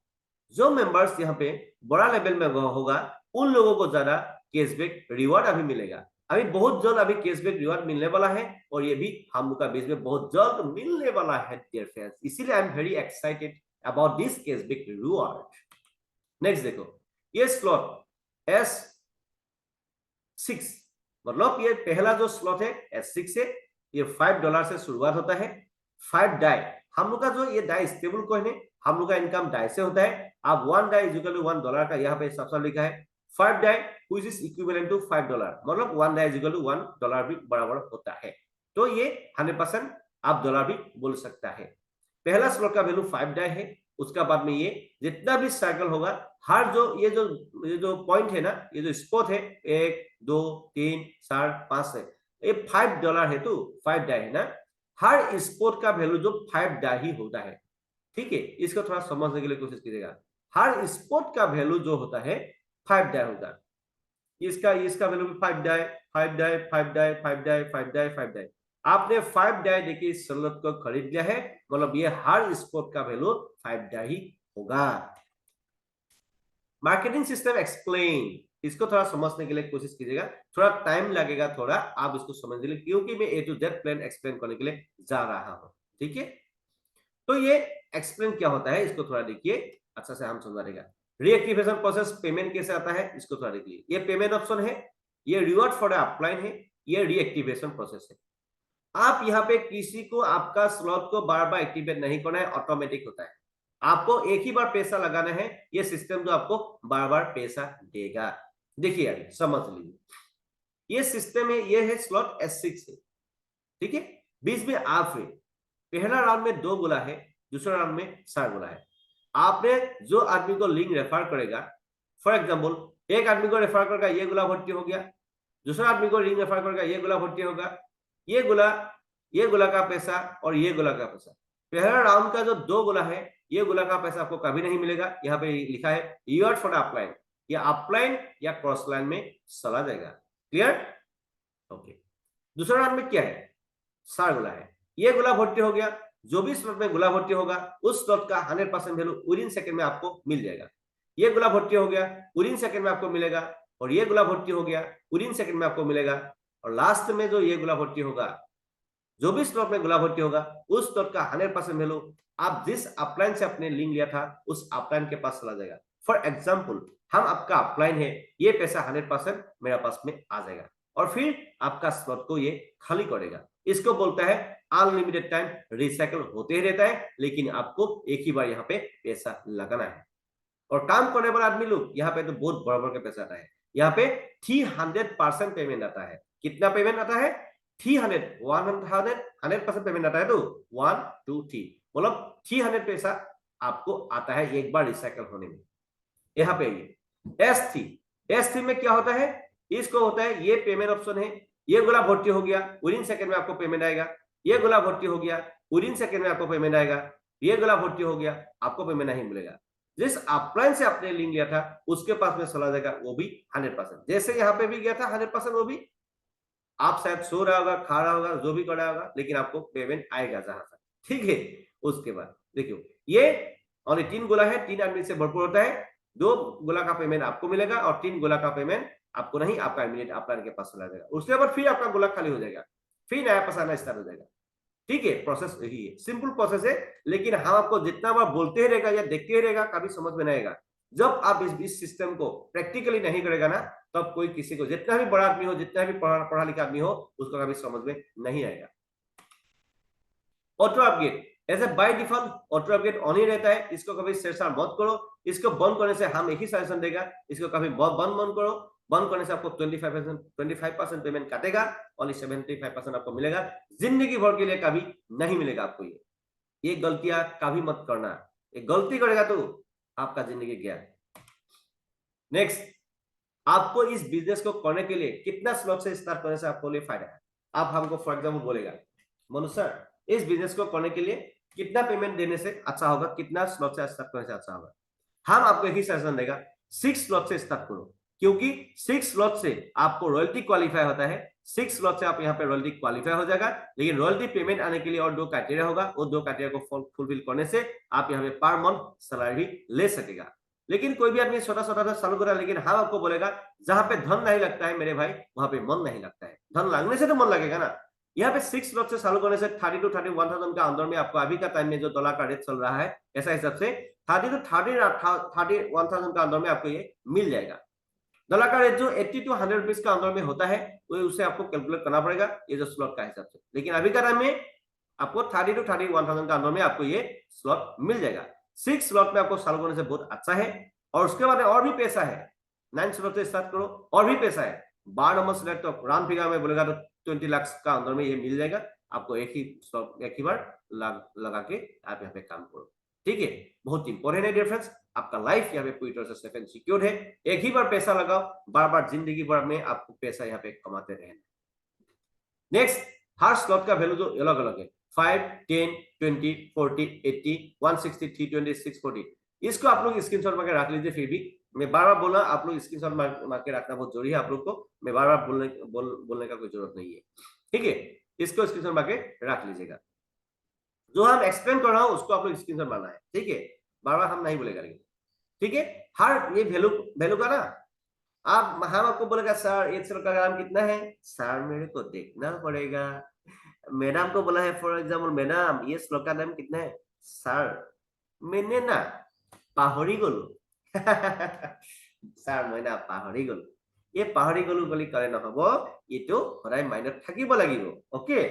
जो मेंबर्स यहाँ पे बड़ा लेवल में होगा, उन लोगों को ज्यादा कैशबैक रिवार्ड अभी मिलेगा। अभी बहुत जल्द अभी कैशबैक रिवार्ड मिलने वाला है, और ये भी हम लोग का बीच में बहुत जल्द मिलने वाला है डियर फ्रेंड्स, इसीलिए I am very excited about this cashback reward. Next देखो, ये स्लॉट S6 मतलब ये पहला जो स्लॉट है S6 है, ये $5 से शुरुआत होता है। 5 डाई, हम लोग का जो ये डाई स्टेबल कॉइन है, हम लोग का इनकम डाई से होता है। आप 1 डाई इज इक्वल टू $1 का यहाँ पे सबसे लिखा है, 5 DAI which is equivalent to $5, मतलब 1 डाई इज इक्वल टू $1 भी बराबर होता है। तो ये 100% आप डॉलर भी बोल सकता है। पहला स्लॉट का वैल्यू 5 डाई है, उसका बाद में ये जितना भी साइकिल होगा, हर जो ये जो पॉइंट है ना, ये जो स्पॉट है 1 2 3 4 5 है, ये $5 है, तो 5 डाई है ना, हर स्पॉट का वैल्यू जो 5 डाई ही होता है, ठीक है, इसको थोड़ा समझने के लिए कोशिश कीजिएगा। हर स्पॉट का वैल्यू जो होता है 5 डाई होता है। इसका वैल्यू भी 5 DAI, 5 DAI, 5 DAI, 5 DAI, 5 DAI, 5 DAI. आपने 5 डाई देखिए इस स्लॉट को खरीद लिया है, मतलब ये हर स्पॉट का वैल्यू 5 डाई ही होगा। मार्केटिंग सिस्टम एक्सप्लेन, इसको थोड़ा समझने के लिए कोशिश कीजिएगा, थोड़ा टाइम लगेगा, थोड़ा आप इसको समझने के लिए, क्योंकि मैं A to Z plan explain करने के लिए जा रहा हूं। ठीक है, तो ये एक्सप्लेन क्या होता है इसको थोड़ा देखिए, अच्छा से हम समझा देगा। रीएक्टिवेशन प्रोसेस पेमेंट कैसे आता है इसको थोड़ा देखिए। ये पेमेंट ऑप्शन है, ये रिवॉर्ड फॉर अपलाइन है, ये रीएक्टिवेशन प्रोसेस है। आप यहाँ पे किसी को आपका स्लॉट को बार बार एक्टिवेट नहीं करना है, ऑटोमेटिक होता है। आपको एक ही बार पैसा लगाना है, ये सिस्टम जो आपको बार बार पैसा देगा। देखिए यार समझ लीजिए, ये सिस्टम है, ये है स्लॉट S6 है। ठीक है, बीच में आप है, पहला राउंड में 2 गोला है, दूसरा राउंड में 4 गोला है। आपने जो आदमी को लिंक रेफर करेगा, फॉर एग्जाम्पल एक आदमी को रेफर करेगा, ये गोला भर्ती हो गया, दूसरा आदमी को लिंक रेफर करेगा, ये गोला भर्ती होगा, ये गोला का पैसा और ये गोला का पैसा। पहला राउंड का जो 2 गोला है, ये गोला का पैसा आपको कभी नहीं मिलेगा। यहाँ पे लिखा है रिवॉर्ड फॉर अपलाइन, या अपलाइन या क्रॉस लाइन में चला जाएगा। क्लियर? ओके, दूसरा राउंड में क्या है, 4 गोला है, ये गोला भर्ती हो गया, जो भी स्लॉट में गोला भर्ती होगा उस स्लॉट का 100% वैल्यू विदिन सेकंड में आपको मिल जाएगा। ये गोला भर्ती हो गया, विदिन सेकंड में आपको मिलेगा, और ये गोला भर्ती हो गया, विदिन सेकंड में आपको मिलेगा, और लास्ट में जो ये गोला भर्ती होगा, जो भी स्लॉट में गोला भर्ती होगा उस स्लॉट का 100% वैल्यू आप जिस अपलाइन से आपने लिंक लिया था उस अपलाइन के पास चला जाएगा। फॉर एग्जाम्पल हम आपका अपलाइन है, ये पैसा 100% मेरे पास में आ जाएगा, और फिर आपका स्लॉट को ये खाली करेगा। इसको बोलता है अनलिमिटेड टाइम रिसाइकल होते ही रहता है, लेकिन आपको एक ही बार यहाँ पे पैसा लगाना है। और काम करने वाला आदमी लोग यहाँ पे तो बहुत बराबर का पैसा आता है। यहाँ पे 300% पेमेंट आता है। कितना पेमेंट आता है? 100% पेमेंट आता है, तो 1 2 3 मतलब 300 पैसा आपको आता है एक बार रिसाइकल होने में। यहाँ पे ये S3 में क्या होता है, इसको होता है, ये पेमेंट ऑप्शन है, ये गोला भर्ती हो गया, विदिन सेकंड में आपको पेमेंट आएगा, ये गोला भर्ती हो गया, विदिन सेकंड में आपको पेमेंट आएगा, ये गोला भर्ती हो गया, आपको पेमेंट नहीं मिलेगा। जिस अपलाइन से आपने लिंक लिया था उसके पास में चला जाएगा, वो भी 100%। जैसे यहाँ पे भी गया था 100%, वो भी आप शायद सो रहा होगा, खा रहा होगा, जो भी कर रहा होगा, लेकिन आपको पेमेंट आएगा जहां तक। ठीक है, उसके बाद देखियो ये और 3 गोला है, 3 आदमी से भरपूर होता है, 2 गोला का पेमेंट आपको मिलेगा और 3 गोला का पेमेंट आपको नहीं, आपका इमीडिएट अपलाइन के पास चला जाएगा। उसके बाद फिर आपका गोला खाली हो जाएगा, फिर नया पैसा आना स्टार्ट हो जाएगा। ठीक है, प्रोसेस यही है, सिंपल प्रोसेस है, लेकिन हम आपको जितना बार बोलते ही रहेगा या देखते ही रहेगा कभी समझ में नहीं आएगा। जब आप इस सिस्टम को प्रैक्टिकली नहीं करेगा ना, तब कोई किसी को, जितना भी बड़ा आदमी हो, जितना भी पढ़ा लिखा आदमी हो, उसको कभी समझ में नहीं आएगा। ऑटो अपग्रेड, ऐसे by default auto upgrade on ही रहता है, इसको कभी शेरशाह मत करो। इसको बंद करने से हम एक ही सजेशन देगा, इसको कभी बंद करो। बंद करने से आपको 25% पेमेंट काटेगा, और 75% आपको मिलेगा, जिंदगी भर के लिए कभी नहीं मिलेगा आपको। ये गलतियां कभी मत करना, ये गलती करेगा तो आपका जिंदगी गया। नेक्स्ट, आपको इस बिजनेस को करने के लिए कितना स्लॉट से स्टार्ट करने से आपको लिए फायदा है। आप हमको फॉर एग्जाम्पल बोलेगा, मनु सर इस बिजनेस को करने के लिए कितना पेमेंट देने से अच्छा होगा, कितना स्लॉट से स्टार्ट करने से अच्छा होगा। हम आपको एक ही सजेशन देगा, 6 स्लॉट से स्टार्ट करो, क्योंकि 6 स्लॉट से आपको रॉयल्टी क्वालिफाई होता है। 6 स्लॉट से आप यहाँ पे रॉयल्टी क्वालिफाई हो जाएगा, लेकिन रॉयल्टी पेमेंट आने के लिए और 2 क्राइटेरिया होगा, वो 2 क्राइटेरिया को फुलफिल करने से आप यहाँ पे पर मंथ सैलरी भी ले सकेगा। लेकिन कोई भी आदमी छोटा छोटा चालू करा, लेकिन हम आपको बोलेगा जहां पे धन नहीं लगता है मेरे भाई, वहां पे मन नहीं लगता है। धन लगने से तो मन लगेगा ना। यहाँ पे 6 स्लॉट से चालू करने से 30 to 31,000 का अंदर में आपको अभी का टाइम में जो डॉलर का रेट चल रहा है, ऐसा हिसाब से 30 to 31,000 का अंदर में आपको ये मिल जाएगा। डॉलर का रेट जो 80 to 100 रुपीज का अंदर में होता है, वो उसे आपको कैलकुलेट करना पड़ेगा ये जो स्लॉट का हिसाब से। लेकिन अभी का टाइम में आपको 30 to 31,000 का अंदर में आपको ये स्लॉट मिल जाएगा। 6 स्लॉट में आपको चालू करने से बहुत अच्छा है। और उसके बाद और भी पैसा है, 9 स्लॉट से स्टार्ट करो, और भी पैसा है। 12 नंबर सिलेक्ट, तो राउंड फिगर में बोलेगा तो 20 लाख का अंदर में ये मिल जाएगा आपको। एक ही बार लगा के आप यहाँ पे काम करो। ठीक है, बहुत इंपॉर्टेंट है डियर फ्रेंड्स, आपका लाइफ यहाँ पे पूरी तरह से सेफ एंड सिक्योर है। एक ही बार पैसा लगाओ, बार बार जिंदगी भर में आपको पैसा यहाँ पे कमाते रहना। नेक्स्ट, हर स्लॉट का वैल्यू जो अलग अलग है। 5, 10, 20, 40, 80, 160, 320, 640। इसको आप लोग स्क्रीनशॉट मार के रख लीजिए। फिर भी मैं बार बार बोला, आप लोग स्क्रीनशॉट मार के रखना बहुत जरूरी है आप लोग को। मैं बार बार बोलने का कोई जरूरत नहीं है, ठीक है। इसको स्क्रीनशॉट मार के रख लीजिएगा। जो हम एक्सप्लेन कर रहा हूं उसको आप लोग स्क्रीनशॉट मारना है, ठीक है। बार बार हम नहीं बोलेगा, ठीक है। हर ये वैल्यू का ना, आप हम आपको बोलेगा सर एक श्लोक का नाम कितना है, सर मेरे को देखना पड़ेगा। मैडम को बोला है फॉर एग्जाम्पल, मैडम ये श्लोक का नाम कितना है, सर मैंने ना पाहरी गलु सर मैं ना पाहरी गलु। ये पाहरी गलु बोली करे নহব, इतो सदाय माइंडत থাকিব লাগিব, ओके।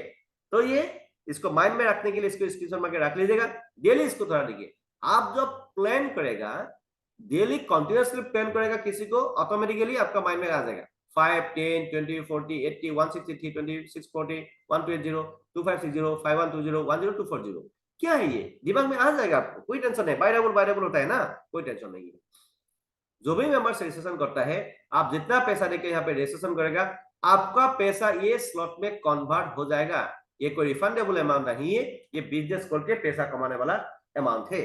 तो ये इसको माइंड में रखने के लिए इसको स्क्रीनशॉट मार के रख लीजिएगा। डेली इसको थोड़ा देखिए। आप जब प्लान करेगा, डेली कंटिन्यूअसली प्लान करेगा किसी को, ऑटोमेटिकली आपका माइंड में आ जाएगा 5, 10, 20, 40, 80, 160, 320, 640, 120, 2560, 5120, 10240। क्या है ये, दिमाग में आ जाएगा आपको, कोई टेंशन नहीं। बाय डबल होता है ना, कोई टेंशन नहीं है। जो भी मेंबर रजिस्ट्रेशन करता है, आप जितना पैसा देके यहाँ पे रजिस्ट्रेशन करेगा, आपका पैसा ये स्लॉट में कन्वर्ट हो जाएगा। ये कोई रिफंडेबल अमाउंट नहीं है, ये बिजनेस करके पैसा कमाने वाला अमाउंट है,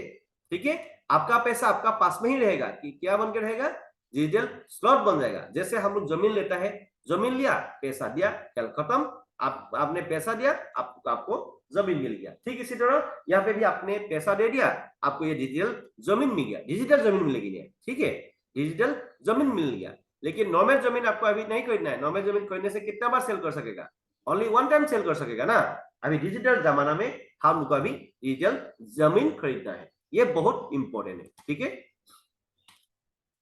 ठीक है। आपका पैसा आपका पास में ही रहेगा, कि क्या बन के रहेगा, डिजिटल स्लॉट बन जाएगा। जैसे हम लोग जमीन लेता है, जमीन लिया, पैसा दिया, कल खत्म। आपने पैसा दिया, आपको जमीन मिल गया। ठीक इसी तरह यहाँ पे भी आपने पैसा दे दिया, आपको ये डिजिटल जमीन मिल गया। डिजिटल जमीन मिलेगी, ठीक है, डिजिटल जमीन मिल गया। लेकिन नॉर्मल जमीन आपको अभी नहीं खरीदना है। नॉर्मल जमीन खरीदने से कितना बार सेल कर सकेगा, ओनली वन टाइम सेल कर सकेगा ना। अभी डिजिटल जमाना में हमको अभी डिजिटल जमीन खरीदना है, ये बहुत इंपॉर्टेंट है, ठीक है।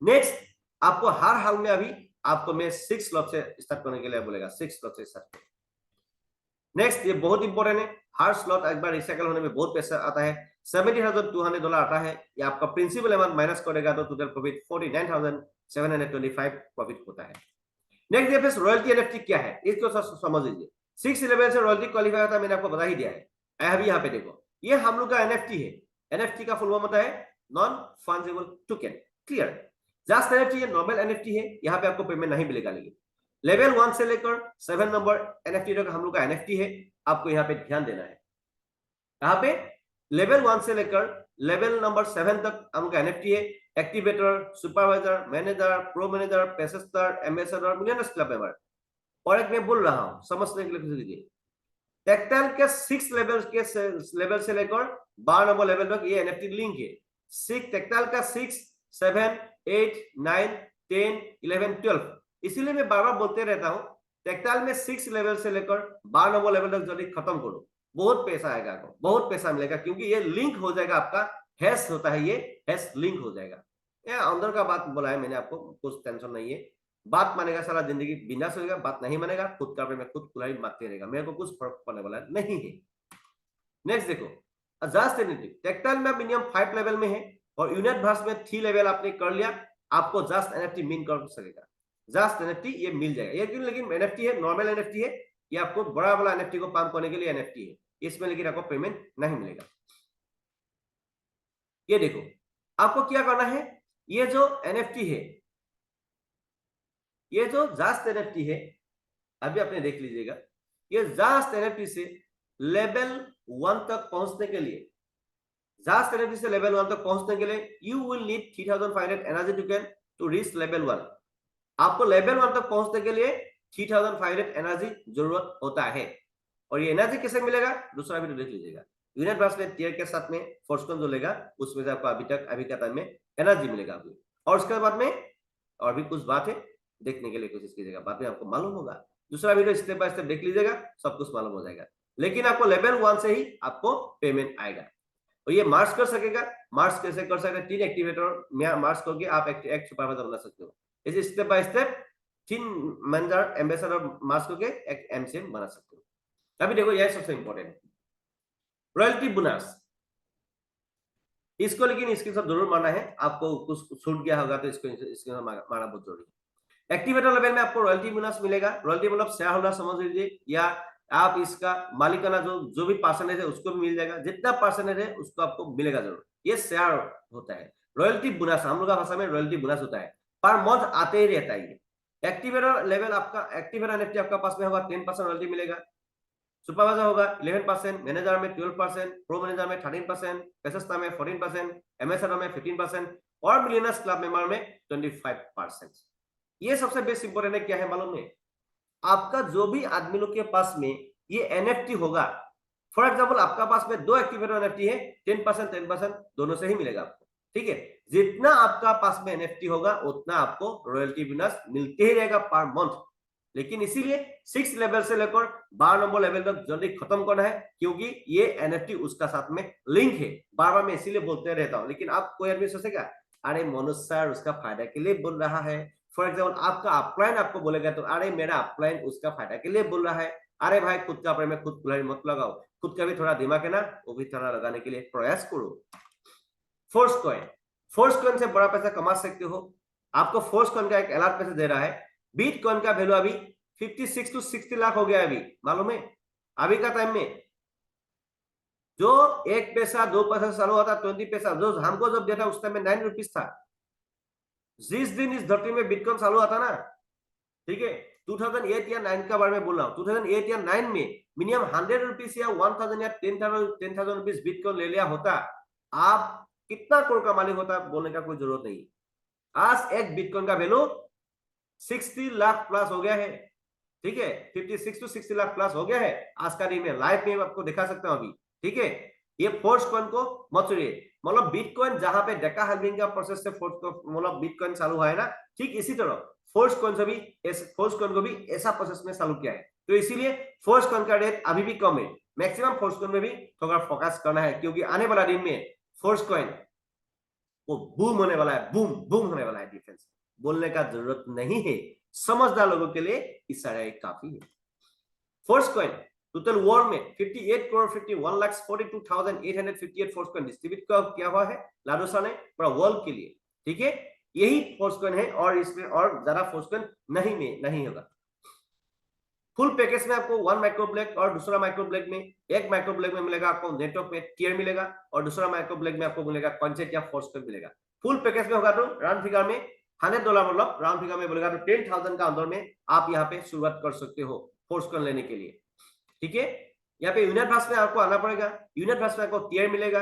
नेक्स्ट, आपको हर हाल में अभी आपको मैं 6 लॉट से स्टार्ट करने के लिए बोलेगा, 6 लॉट से स्टार्ट। नेक्स्ट, ये बहुत इंपॉर्टेंट है, हर स्लॉट एक बार रिसाइकल होने में बहुत पैसा आता है। $70,200 आता है। ये आपका प्रिंसिपल अमाउंट माइनस करेगा तो टोटल प्रॉफिट 49,725 प्रॉफिट होता है। नेक्स्ट देखिए रॉयल्टी एनएफटी क्या है, इसको समझ लीजिए। 6 लेवल से रॉयल्टी क्वालिफाई होता है, मैंने आपको बता ही दिया है। अभी यहाँ पे देखो, ये हम लोग का एनएफटी है। एनएफटी का फुल फॉर्म होता है non fungible token, clear. Just NFT है, नॉर्मल एनएफटी है, यहाँ पे आपको पेमेंट नहीं मिलेगा। लेकिन लेवल 1 से लेकर 7 नंबर एनएफटी तक हम लोग का एनएफटी है, आपको यहाँ पे ध्यान देना है। यहाँ पे लेवल 1 से लेकर लेवल नंबर 7 तक हम लोग का एनएफटी है। Activator, supervisor, manager, pro manager, pacesetter, ambassador, millionaires club member. और एक मैं बोल रहा हूं, समझने के लिए लीजिए। टेक्टाइल के 6 लेवल से लेकर 12 नंबर लेवल तक ये एनएफटी लिंक है। 6 टेक्टाइल का 6, 7, 8, 9, 10, 11, 12। इसीलिए मैं बार बार बोलते रहता हूं, टेक्टाइल में 6 लेवल से लेकर 12 नंबर लेवल तक जल्दी खत्म करो, बहुत पैसा आएगा आपको, बहुत पैसा मिलेगा। क्योंकि ये लिंक हो जाएगा, आपका हैश होता है, ये हैश लिंक हो जाएगा। ये अंदर का बात बोला है मैंने आपको, कुछ टेंशन नहीं है। बात मानेगा सारा जिंदगी विनाश होगा, बात नहीं मानेगा खुद का में खुद कुलाई मारते रहेगा, मेरे को कुछ फर्क पड़ने वाला नहीं है। नेक्स्ट देखो, जस्ट एनएफटी टेक्टाइल में मिनिमम 5 लेवल में है और यूनिट भार्स में 3 लेवल आपने कर लिया, आपको जस्ट एनएफटी मिन कर सकेगा। जस्ट एनएफटी ये मिल जाएगा। ये क्यों, लेकिन एनएफटी है, नॉर्मल एनएफटी है, ये आपको बड़ा वाला एनएफटी को पंप करने के लिए एनएफटी है, इसमें लेकिन आपको पेमेंट नहीं मिलेगा। ये देखो, आपको क्या करना है, ये जो एनएफटी है, ये जो जस्ट एनएफटी है, अभी आपने देख लीजिएगा, ये जस्ट एनएफटी से लेवल 1 तक पहुंचने के लिए, जस्ट एनएफटी से लेवल 1 तक पहुंचने के लिए you will need 3500 energy token to reach level 1। आपको लेवल 1 तक पहुंचने के लिए 3500 एनर्जी जरूरत होता है। और ये एनर्जी कैसे मिलेगा, दूसरा वीडियो देख लीजिएगा। यूनिट भार्स में टियर के साथ में फोर्सकॉन जो लेगा, उसमें से आपको अभी का टाइम में एनर्जी मिलेगा आपको। और उसके बाद में और भी कुछ बात है, देखने के लिए कोशिश कीजिएगा, बाद में आपको मालूम होगा। दूसरा वीडियो स्टेप बाय स्टेप देख लीजिएगा, सब कुछ मालूम हो जाएगा। लेकिन आपको लेवल 1 से ही आपको पेमेंट आएगा। और ये मार्च कर सकेगा, मार्च कैसे कर सकते हैं, 3 एक्टिवेटर मार्च करके आप एक सुपरवाइजर बना सकते हो। इसे step by step 3 manager, ambassador march करके एक एमसीएम बना सकते हो। अभी देखो, यह सबसे इंपॉर्टेंट है, रॉयल्टी बोनस। इसको लेकिन स्क्रीनशॉट जरूर मारना है, आपको कुछ छूट गया होगा तो इसको स्क्रीनशॉट मारना बहुत जरूरी है। एक्टिवेटर लेवल में आपको रॉयल्टी बोनस मिलेगा। रॉयल्टी मतलब शेयर होल्डर समझ लीजिए, या आप इसका मालिकाना जो भी परसेंटेज है उसको भी मिल जाएगा। जितना परसेंटेज है उसको आपको मिलेगा जरूर, ये शेयर होता है। रॉयल्टी बोनस हम लोग का भाषा में रॉयल्टी बोनस होता है, पर मंथ आते ही रहता है। एक्टिवेटर लेवल आपका, एक्टिवेटर एनएफटी आपका पास में होगा, 10% रॉयल्टी मिलेगा। सुपरवाइजर होगा 11%, मैनेजर में 12%, प्रो मैनेजर में 13%, पेशस्ता में 14%, एमएसआर में 15% और मिलियनर्स क्लब मेंबर में 25%। ये सबसे बेस्ट इंपोर्टेंट है, क्या है मालूम है? आपका जो भी आदमी लोग के पास में ये एनएफटी होगा, फॉर एग्जाम्पल आपका पास में 2 एक्टिवेटर एनएफटी है, 10% 10% दोनों से ही मिलेगा आपको, ठीक है। जितना आपका पास में एनएफटी होगा उतना आपको रॉयल्टी बोनस मिलते ही रहेगा पर मंथ। लेकिन इसीलिए 6 लेवल से लेकर 12 नंबर लेवल तक जल्दी खत्म करना है, क्योंकि ये एनएफटी उसका साथ में लिंक है। बार बार मैं इसीलिए बोलते रहता हूं। लेकिन आप कोई आदमी सोचेगा अरे मनोज सर उसका फायदा के लिए बोल रहा है। फॉर एग्जाम्पल आपका अपलाइन आपको बोलेगा तो अरे मेरा अपलाइन उसका फायदा के लिए बोल रहा है। अरे भाई खुद का प्रेम में खुद कुल्हाड़ी मत लगाओ, खुद का भी थोड़ा दिमाग है ना, वो भी थोड़ा लगाने के लिए प्रयास करो। फोर्स कॉइन से बड़ा पैसा कमा सकते हो। आपको फोर्स कॉइन का एक अलर्ट पैसा दे रहा है। बीट कॉइन का वैल्यू अभी 56 to 60 लाख हो गया है अभी, मालूम है? अभी का टाइम में जो 1 पैसा 2 पैसा चालू होता 20 पैसा, जो हमको जब दिया था उस टाइम में 9 रुपीज था। जिस दिन इस धरती में बिटकॉइन चालू होता ना, ठीक है, 2008 या 9 का बारे में बोल रहा हूँ, 2008 या 9 में मिनिमम 100 रुपीज या 1000 या 10,000 रुपीज बिटकॉइन ले लिया होता, आप कितना करोड़ का मालिक होता बोलने का कोई जरूरत नहीं। आज एक बिटकॉइन का वैल्यू 60 लाख प्लस हो गया है, ठीक है, 56 to 60 लाख प्लस हो गया है आज का दिन में। लाइव में आपको दिखा सकता हूं अभी, ठीक है। ये फोर्स कॉइन को मत छोड़िए, मतलब बिटकॉइन जहां पे डेका हाल्विंग का प्रोसेस से फोर्स को मतलब बिटकॉइन चालू हुआ है ना, ठीक इसी तरह फोर्स कॉइन को भी ऐसा प्रोसेस में चालू किया है। तो इसीलिए फोर्स कॉइन का रेट अभी भी कम है। मैक्सिमम फोर्स कॉइन में भी थोड़ा फोकस करना है, क्योंकि आने वाला दिन में फोर्स कॉइन वो बूम होने वाला है, बूम बूम होने वाला है। डिफेंस बोलने का जरूरत नहीं है, समझदार लोगों के लिए इशारा एक काफी है। फोर्स कॉइन टोटल वर्ल्ड में 58,51,42,858 फोर्स कॉइन डिस्ट्रीब्यूट किया हुआ है लाडोसा ने पूरा वर्ल्ड के लिए, ठीक है। यही फोर्स कॉइन है और इसमें और ज्यादा फोर्स कॉइन नहीं होगा। फुल पैकेज में आपको 1 माइक्रो ब्लैक और दूसरा माइक्रो ब्लैक में, एक माइक्रो ब्लैक में मिलेगा आपको नेटवर्क में टीयर मिलेगा और दूसरा माइक्रो ब्लैक में आपको मिलेगा कॉन्सेप्ट या फोर्स कॉइन मिलेगा। फुल पैकेज में होगा तो राउंड फिगर में $100 मतलब राउंड फिगर में बोलेगा तो 10,000 का अंदर में आप यहाँ पे शुरुआत कर सकते हो फोर्स कॉइन लेने के लिए, ठीक है। यहाँ पे यूनिट भास में आपको आना पड़ेगा। यूनिट भास में आपको टीयर मिलेगा,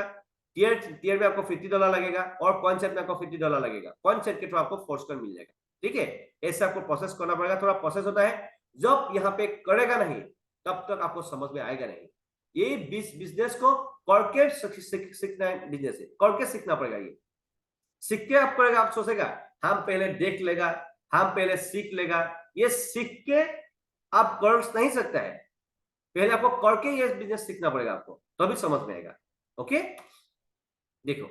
टीयर में आपको $50 लगेगा और कॉन्सेप्ट में आपको $50 लगेगा। कॉन्सेप्ट के थ्रू आपको फोर्स कॉइन मिल जाएगा, ठीक है। ऐसे आपको प्रोसेस करना पड़ेगा, थोड़ा प्रोसेस होता है। जब यहाँ पे करेगा नहीं तब तक आपको समझ में आएगा नहीं। ये बिजनेस को करके सीखना है, बिजनेस करके सीखना पड़ेगा। ये सीख के आप करेगा, आप सोचेगा हम पहले देख लेगा, हम पहले सीख लेगा। ये सीख के आप कर नहीं सकता है, पहले आपको करके ये बिजनेस सीखना पड़ेगा आपको, तभी समझ में आएगा। ओके, देखो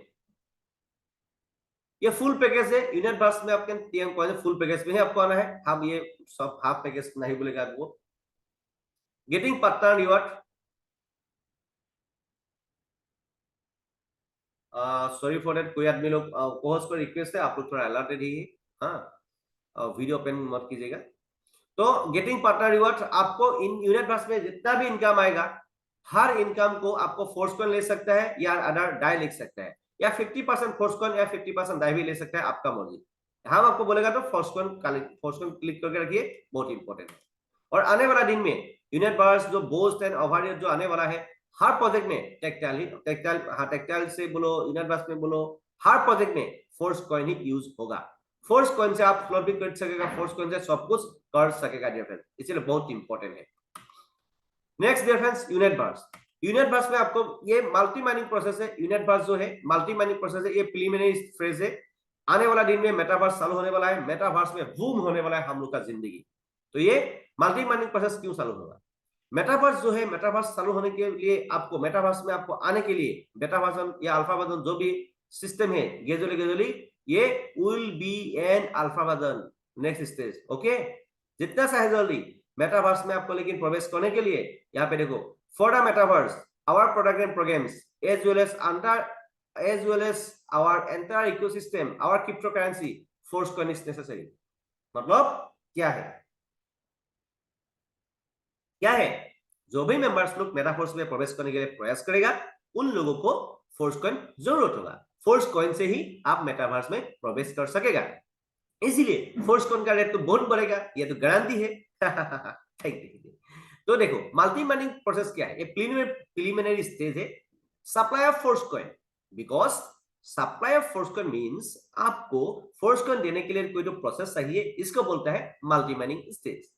ये फुल पैकेज है। यूनिट बस में आपके फुल पैकेज में ही आपको आना है। हम ये सब हाफ पैकेज नहीं बोलेगा आपको। Getting partner reward, sorry for that, कोई आदमी लोग कोहोस्ट को रिक्वेस्ट है आप लोग थोड़ा अलर्ट रहिए, हाँ वीडियो ओपन मत कीजिएगा। तो गेटिंग पार्टनर रिवॉर्ड, आपको इन यूनिट बस में जितना भी इनकम आएगा, हर इनकम को आपको फोर्स कॉइन ले सकता है या अदर डाई लिख सकता है, या 50% फोर्स कॉइन या 50% डाई भी ले सकता है, आपका मर्जी। हम आपको बोलेगा तो फोर्स कॉइन क्लिक करके रखिए, बहुत इंपॉर्टेंट है। और आने वाला दिन में यूनिट बस जो बोस्ट एंड ओवरहियर जो आने वाला है, हर प्रोजेक्ट में टेक्टाइल से बोलो, यूनिट बस में बोलो, हर प्रोजेक्ट में फोर्स कॉइन ही यूज होगा। फोर्स कॉइन से आप फ्लोट भी कर सकेगा, फोर्स कॉइन से सब कुछ कर सकेगा डियर फ्रेंड्स, इसलिए बहुत इंपॉर्टेंट है। नेक्स्ट डियर फ्रेंड्स, यूनिट बस। यूनिट बस में आपको ये मल्टी माइनिंग प्रोसेस है। यूनिट बस जो है मल्टी माइनिंग प्रोसेस है, ये प्रीलिमिनरी फेज है। आने वाला दिन में मेटावर्स चालू होने वाला है, मेटावर्स में बूम होने वाला है हम लोग का जिंदगी। तो ये मल्टी माइनिंग प्रोसेस क्यों चालू होगा? मेटावर्स जो है, मेटावर्स चालू होने के लिए आपको, मेटावर्स में आपको आने के लिए बेटा वर्जन या अल्फा वर्जन जो भी सिस्टम है, ग्रेजुअली ये will be an alpha version next stage. Okay, जितना चाहे जल्दी मेटावर्स में आपको लेकिन प्रवेश करने के लिए यहाँ पे देखो, for the metaverse our product and programs as well as our entire ecosystem our cryptocurrency force coin is necessary. मतलब क्या है, जो भी मेंबर्स लोग मेटावर्स में प्रवेश करने के लिए प्रयास करेगा उन लोगों को फोर्स कॉइन जरूरत होगा। फोर्स कॉइन से ही आप मेटावर्स में प्रवेश कर सकेगा, इसीलिए फोर्स कॉइन का रेट तो बहुत बढ़ेगा, ये तो गारंटी है। तो देखो मल्टी माइनिंग प्रोसेस क्या है, ये प्रीलिमिनरी स्टेज है supply of force coin, because supply of force coin means आपको फोर्स कॉइन देने के लिए कोई तो प्रोसेस चाहिए, इसको बोलता है multi mining stage.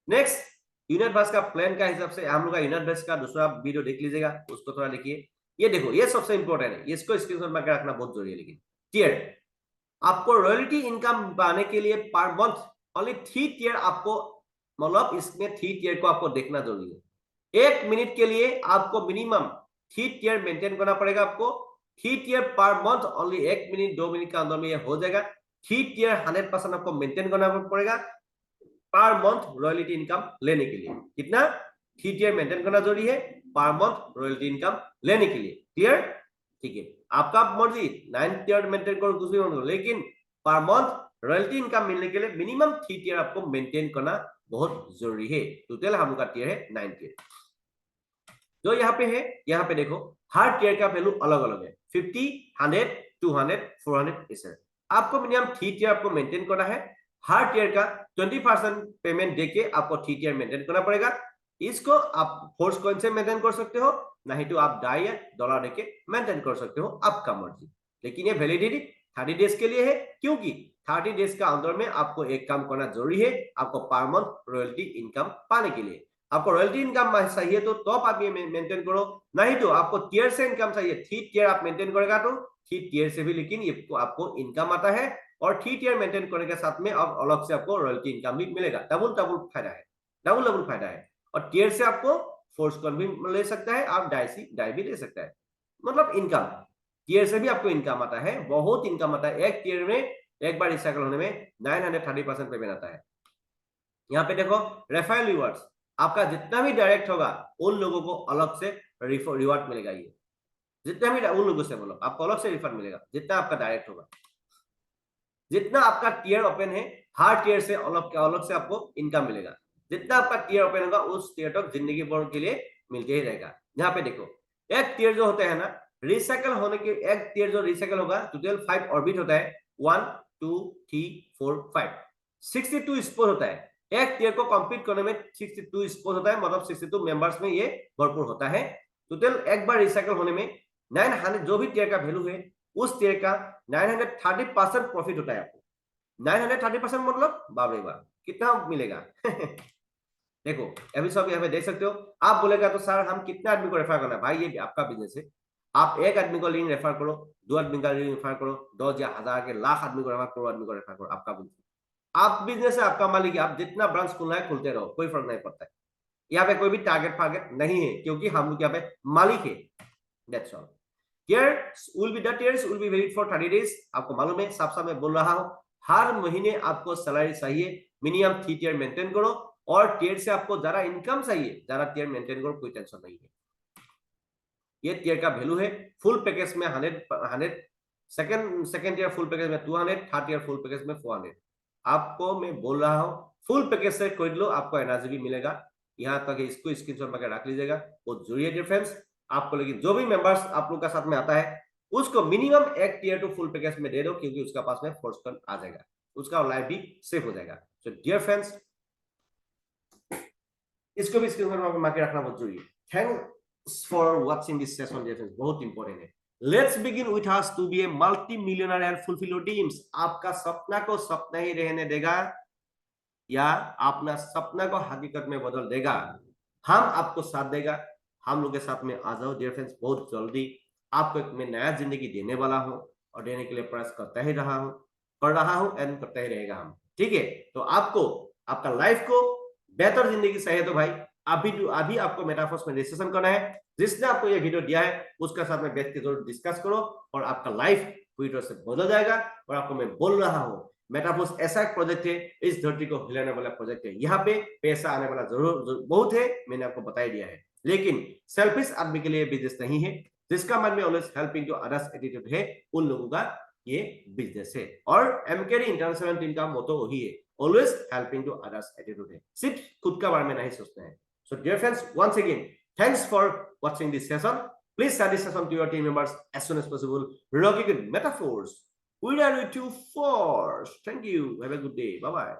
Next unit base का प्लान का हिसाब से हम लोग का यूनिट बेस का दूसरा वीडियो देख लीजिएगा, उसको थोड़ा देखिए। ये देखो ये सबसे इंपॉर्टेंट है, इसको स्क्रीनशॉट में रखना बहुत जरूरी है। लेकिन टियर आपको रॉयल्टी इनकम पाने के लिए पर मंथ ओनली 3 टियर आपको, मतलब इसमें 3 टियर को आपको देखना जरूरी है। 1 मिनट के लिए आपको मिनिमम 3 टियर मेंटेन करना पड़ेगा आपको। 3 tier per month only 1 minute 2 minute का अंदर में ये हो जाएगा। 3 टियर 100% आपको मेंटेन करना पड़ेगा पर मंथ रॉयल्टी इनकम लेने के लिए। कितना 3 टियर मेंटेन करना जरूरी है पर मंथ रॉयल्टी इनकम लेने के लिए। क्लियर? ठीक है, आपका मर्जी 9 टियर मेंटेन करो कुछ भी मत करो, लेकिन पर मंथ रॉयल्टी इनकम मिलने के लिए मिनिमम 3 टियर आपको मेंटेन करना बहुत जरूरी है। टोटल हम लोग का टियर है 9 टियर। जो यहाँ पे है, यहाँ पे देखो हर टियर का वैल्यू अलग अलग है, 50, 100, 200, 400 ऐसे। आपको मिनिमम 3 टियर आपको मेंटेन करना है। हर टियर का 20% पेमेंट देके आपको 3 टियर मेंटेन करना पड़ेगा। इसको आप फोर्स कॉइन से मेंटेन कर सकते हो, नहीं तो आप डाई या डॉलर देके मेंटेन कर सकते हो, आपका मर्जी। लेकिन ये वैलिडिटी 30 डेज के लिए है, क्योंकि 30 डेज का अंदर में आपको एक काम करना जरूरी है, आपको पर मंथ रॉयल्टी इनकम पाने के लिए। आपको रॉयल्टी इनकम चाहिए तो आप ये मेंटेन करो, नहीं तो आपको टियर से इनकम चाहिए, 3 टियर आप मेंटेन करेगा तो 3 टियर से भी लेकिन ये तो आपको इनकम आता है। और 3 टियर मेंटेन करने के साथ में अब अलग से आपको रॉयल्टी इनकम भी मिलेगा। डबल फायदा है, डबल फायदा है। और टियर से आपको फोर्स कॉइन भी ले सकता है, आप डाई भी ले सकता है, मतलब इनकम टियर से भी आपको इनकम आता है, बहुत इनकम आता है। एक टियर में एक बार रिसाइकल होने में 930% पेमेंट आता है। यहाँ पे देखो रेफरल रिवार्ड्स, आपका जितना भी डायरेक्ट होगा उन लोगों को अलग से रिवार्ड मिलेगा। ये जितना भी उन लोगों से बोलो आपको अलग से रिफंड मिलेगा, जितना आपका डायरेक्ट होगा। जितना आपका टियर ओपन है हर टियर से अलग से आपको इनकम मिलेगा। जितना आपका टियर ओपन होगा उस टियर तक जिंदगी भर के लिए मिलते ही रहेगा। यहाँ पे देखो एक टियर जो होता है ना, रिसाइकल होने के एक टियर जो रिसाइकल होगा टोटल 5 ऑर्बिट होता है, 1 2 3 4 5 62 स्पोर होता है। एक टियर को कंप्लीट करने में 62 स्पोर होता है, मतलब 62 मेंबर्स में ये भरपूर होता है। टोटल एक बार रिसाइकल होने में 900 जो भी टियर का वैल्यू है उस टियर का 930% प्रॉफिट होता है आपको। 930% मतलब बाप रे बाप कितना मिलेगा। देखो अभी सब यहाँ पे देख सकते हो। आप बोलेगा तो सर हम कितना आदमी को रेफर करना है, भाई ये आपका बिजनेस है। आप एक आदमी को लिंक रेफर करो, 2 आदमी का लिंक रेफर करो, 10 या 1000 के लाख आदमी को रेफर करो, आदमी को रेफर करो, आपका बिजनेस। आप बिजनेस है, आपका मालिक है, आप जितना ब्रांच खुलना है खुलते रहो, कोई फर्क नहीं पड़ता है। यहाँ पे कोई भी टारगेट नहीं है, क्योंकि हम लोग यहाँ पे मालिक है। That's all. Tiers will be the tiers will be valid for 30 days। आपको मालूम है, साफ साफ मैं बोल रहा हूं, हर महीने आपको सैलरी चाहिए, मिनिमम 3 टियर मेंटेन करो। और टियर से आपको ज्यादा इनकम चाहिए, ज्यादा टियर मेंटेन करो, कोई टेंशन नहीं है। ये टियर का वैल्यू है। फुल पैकेज में 100, सेकंड टियर फुल पैकेज में 200, थर्ड टियर फुल पैकेज में 400। आपको मैं बोल रहा हूं फुल पैकेज से खरीद लो, आपको एनर्जी भी मिलेगा। यहाँ तक इसको स्क्रीनशॉट में रख लीजिएगा, बहुत जरूरी है डिफरेंस आपको। लेकिन जो भी मेंबर्स आप लोग का साथ में आता है उसको मिनिमम एक टियर टू फुल पैकेज में दे दो, क्योंकि उसका पास में फोर्स कॉइन आ जाएगा, उसका लाइफ भी सेफ हो जाएगा। सो डियर फ्रेंड्स, इसको भी स्क्रीन पर मार्क रखना बहुत जरूरी है। Thanks for watching this session dear friends, बहुत इंपॉर्टेंट है। Let's begin with us to be a multimillionaire and fulfil your dreams. आपका सपना को सपना ही रहने देगा या अपना सपना को हकीकत में बदल देगा, हम आपको साथ देगा। हम लोग के साथ में आ जाओ डियर फ्रेंड्स, बहुत जल्दी आपको एक मैं नया जिंदगी देने वाला हूं, और देने के लिए प्रयास करता ही रहा हूं, कर रहा हूं एंड करता ही रहेगा हम। ठीक है, तो आपको आपका लाइफ को बेहतर जिंदगी चाहिए तो भाई अभी आपको मेटाफोर्स में रजिस्ट्रेशन करना है। जिसने आपको ये वीडियो दिया है उसका साथ में बैठ के जरूर डिस्कस करो, और आपका लाइफ पूरी तरह से बदल जाएगा। और आपको मैं बोल रहा हूं मेटाफोर्स ऐसा एक प्रोजेक्ट है, इस धरती को हिलाने वाला प्रोजेक्ट है। यहाँ पे पैसा आने वाला जरूर बहुत है, मैंने आपको बता दिया है। लेकिन सेल्फिश आदमी के लिए बिजनेस नहीं है, जिसका मन में always helping to others attitude है, उन लोगों का ये बिजनेस है। और एमकेडी इंटरनेशनल टीम का मोटो वही है, always helping to others attitude है, सिर्फ खुद का बारे में नहीं सोचते हैं। So dear friends, once again thanks for watching this session. Please share this session to your team members as soon as possible. Rocking with Metaphors. We are with you first. Thank you. Have a good day. Bye bye.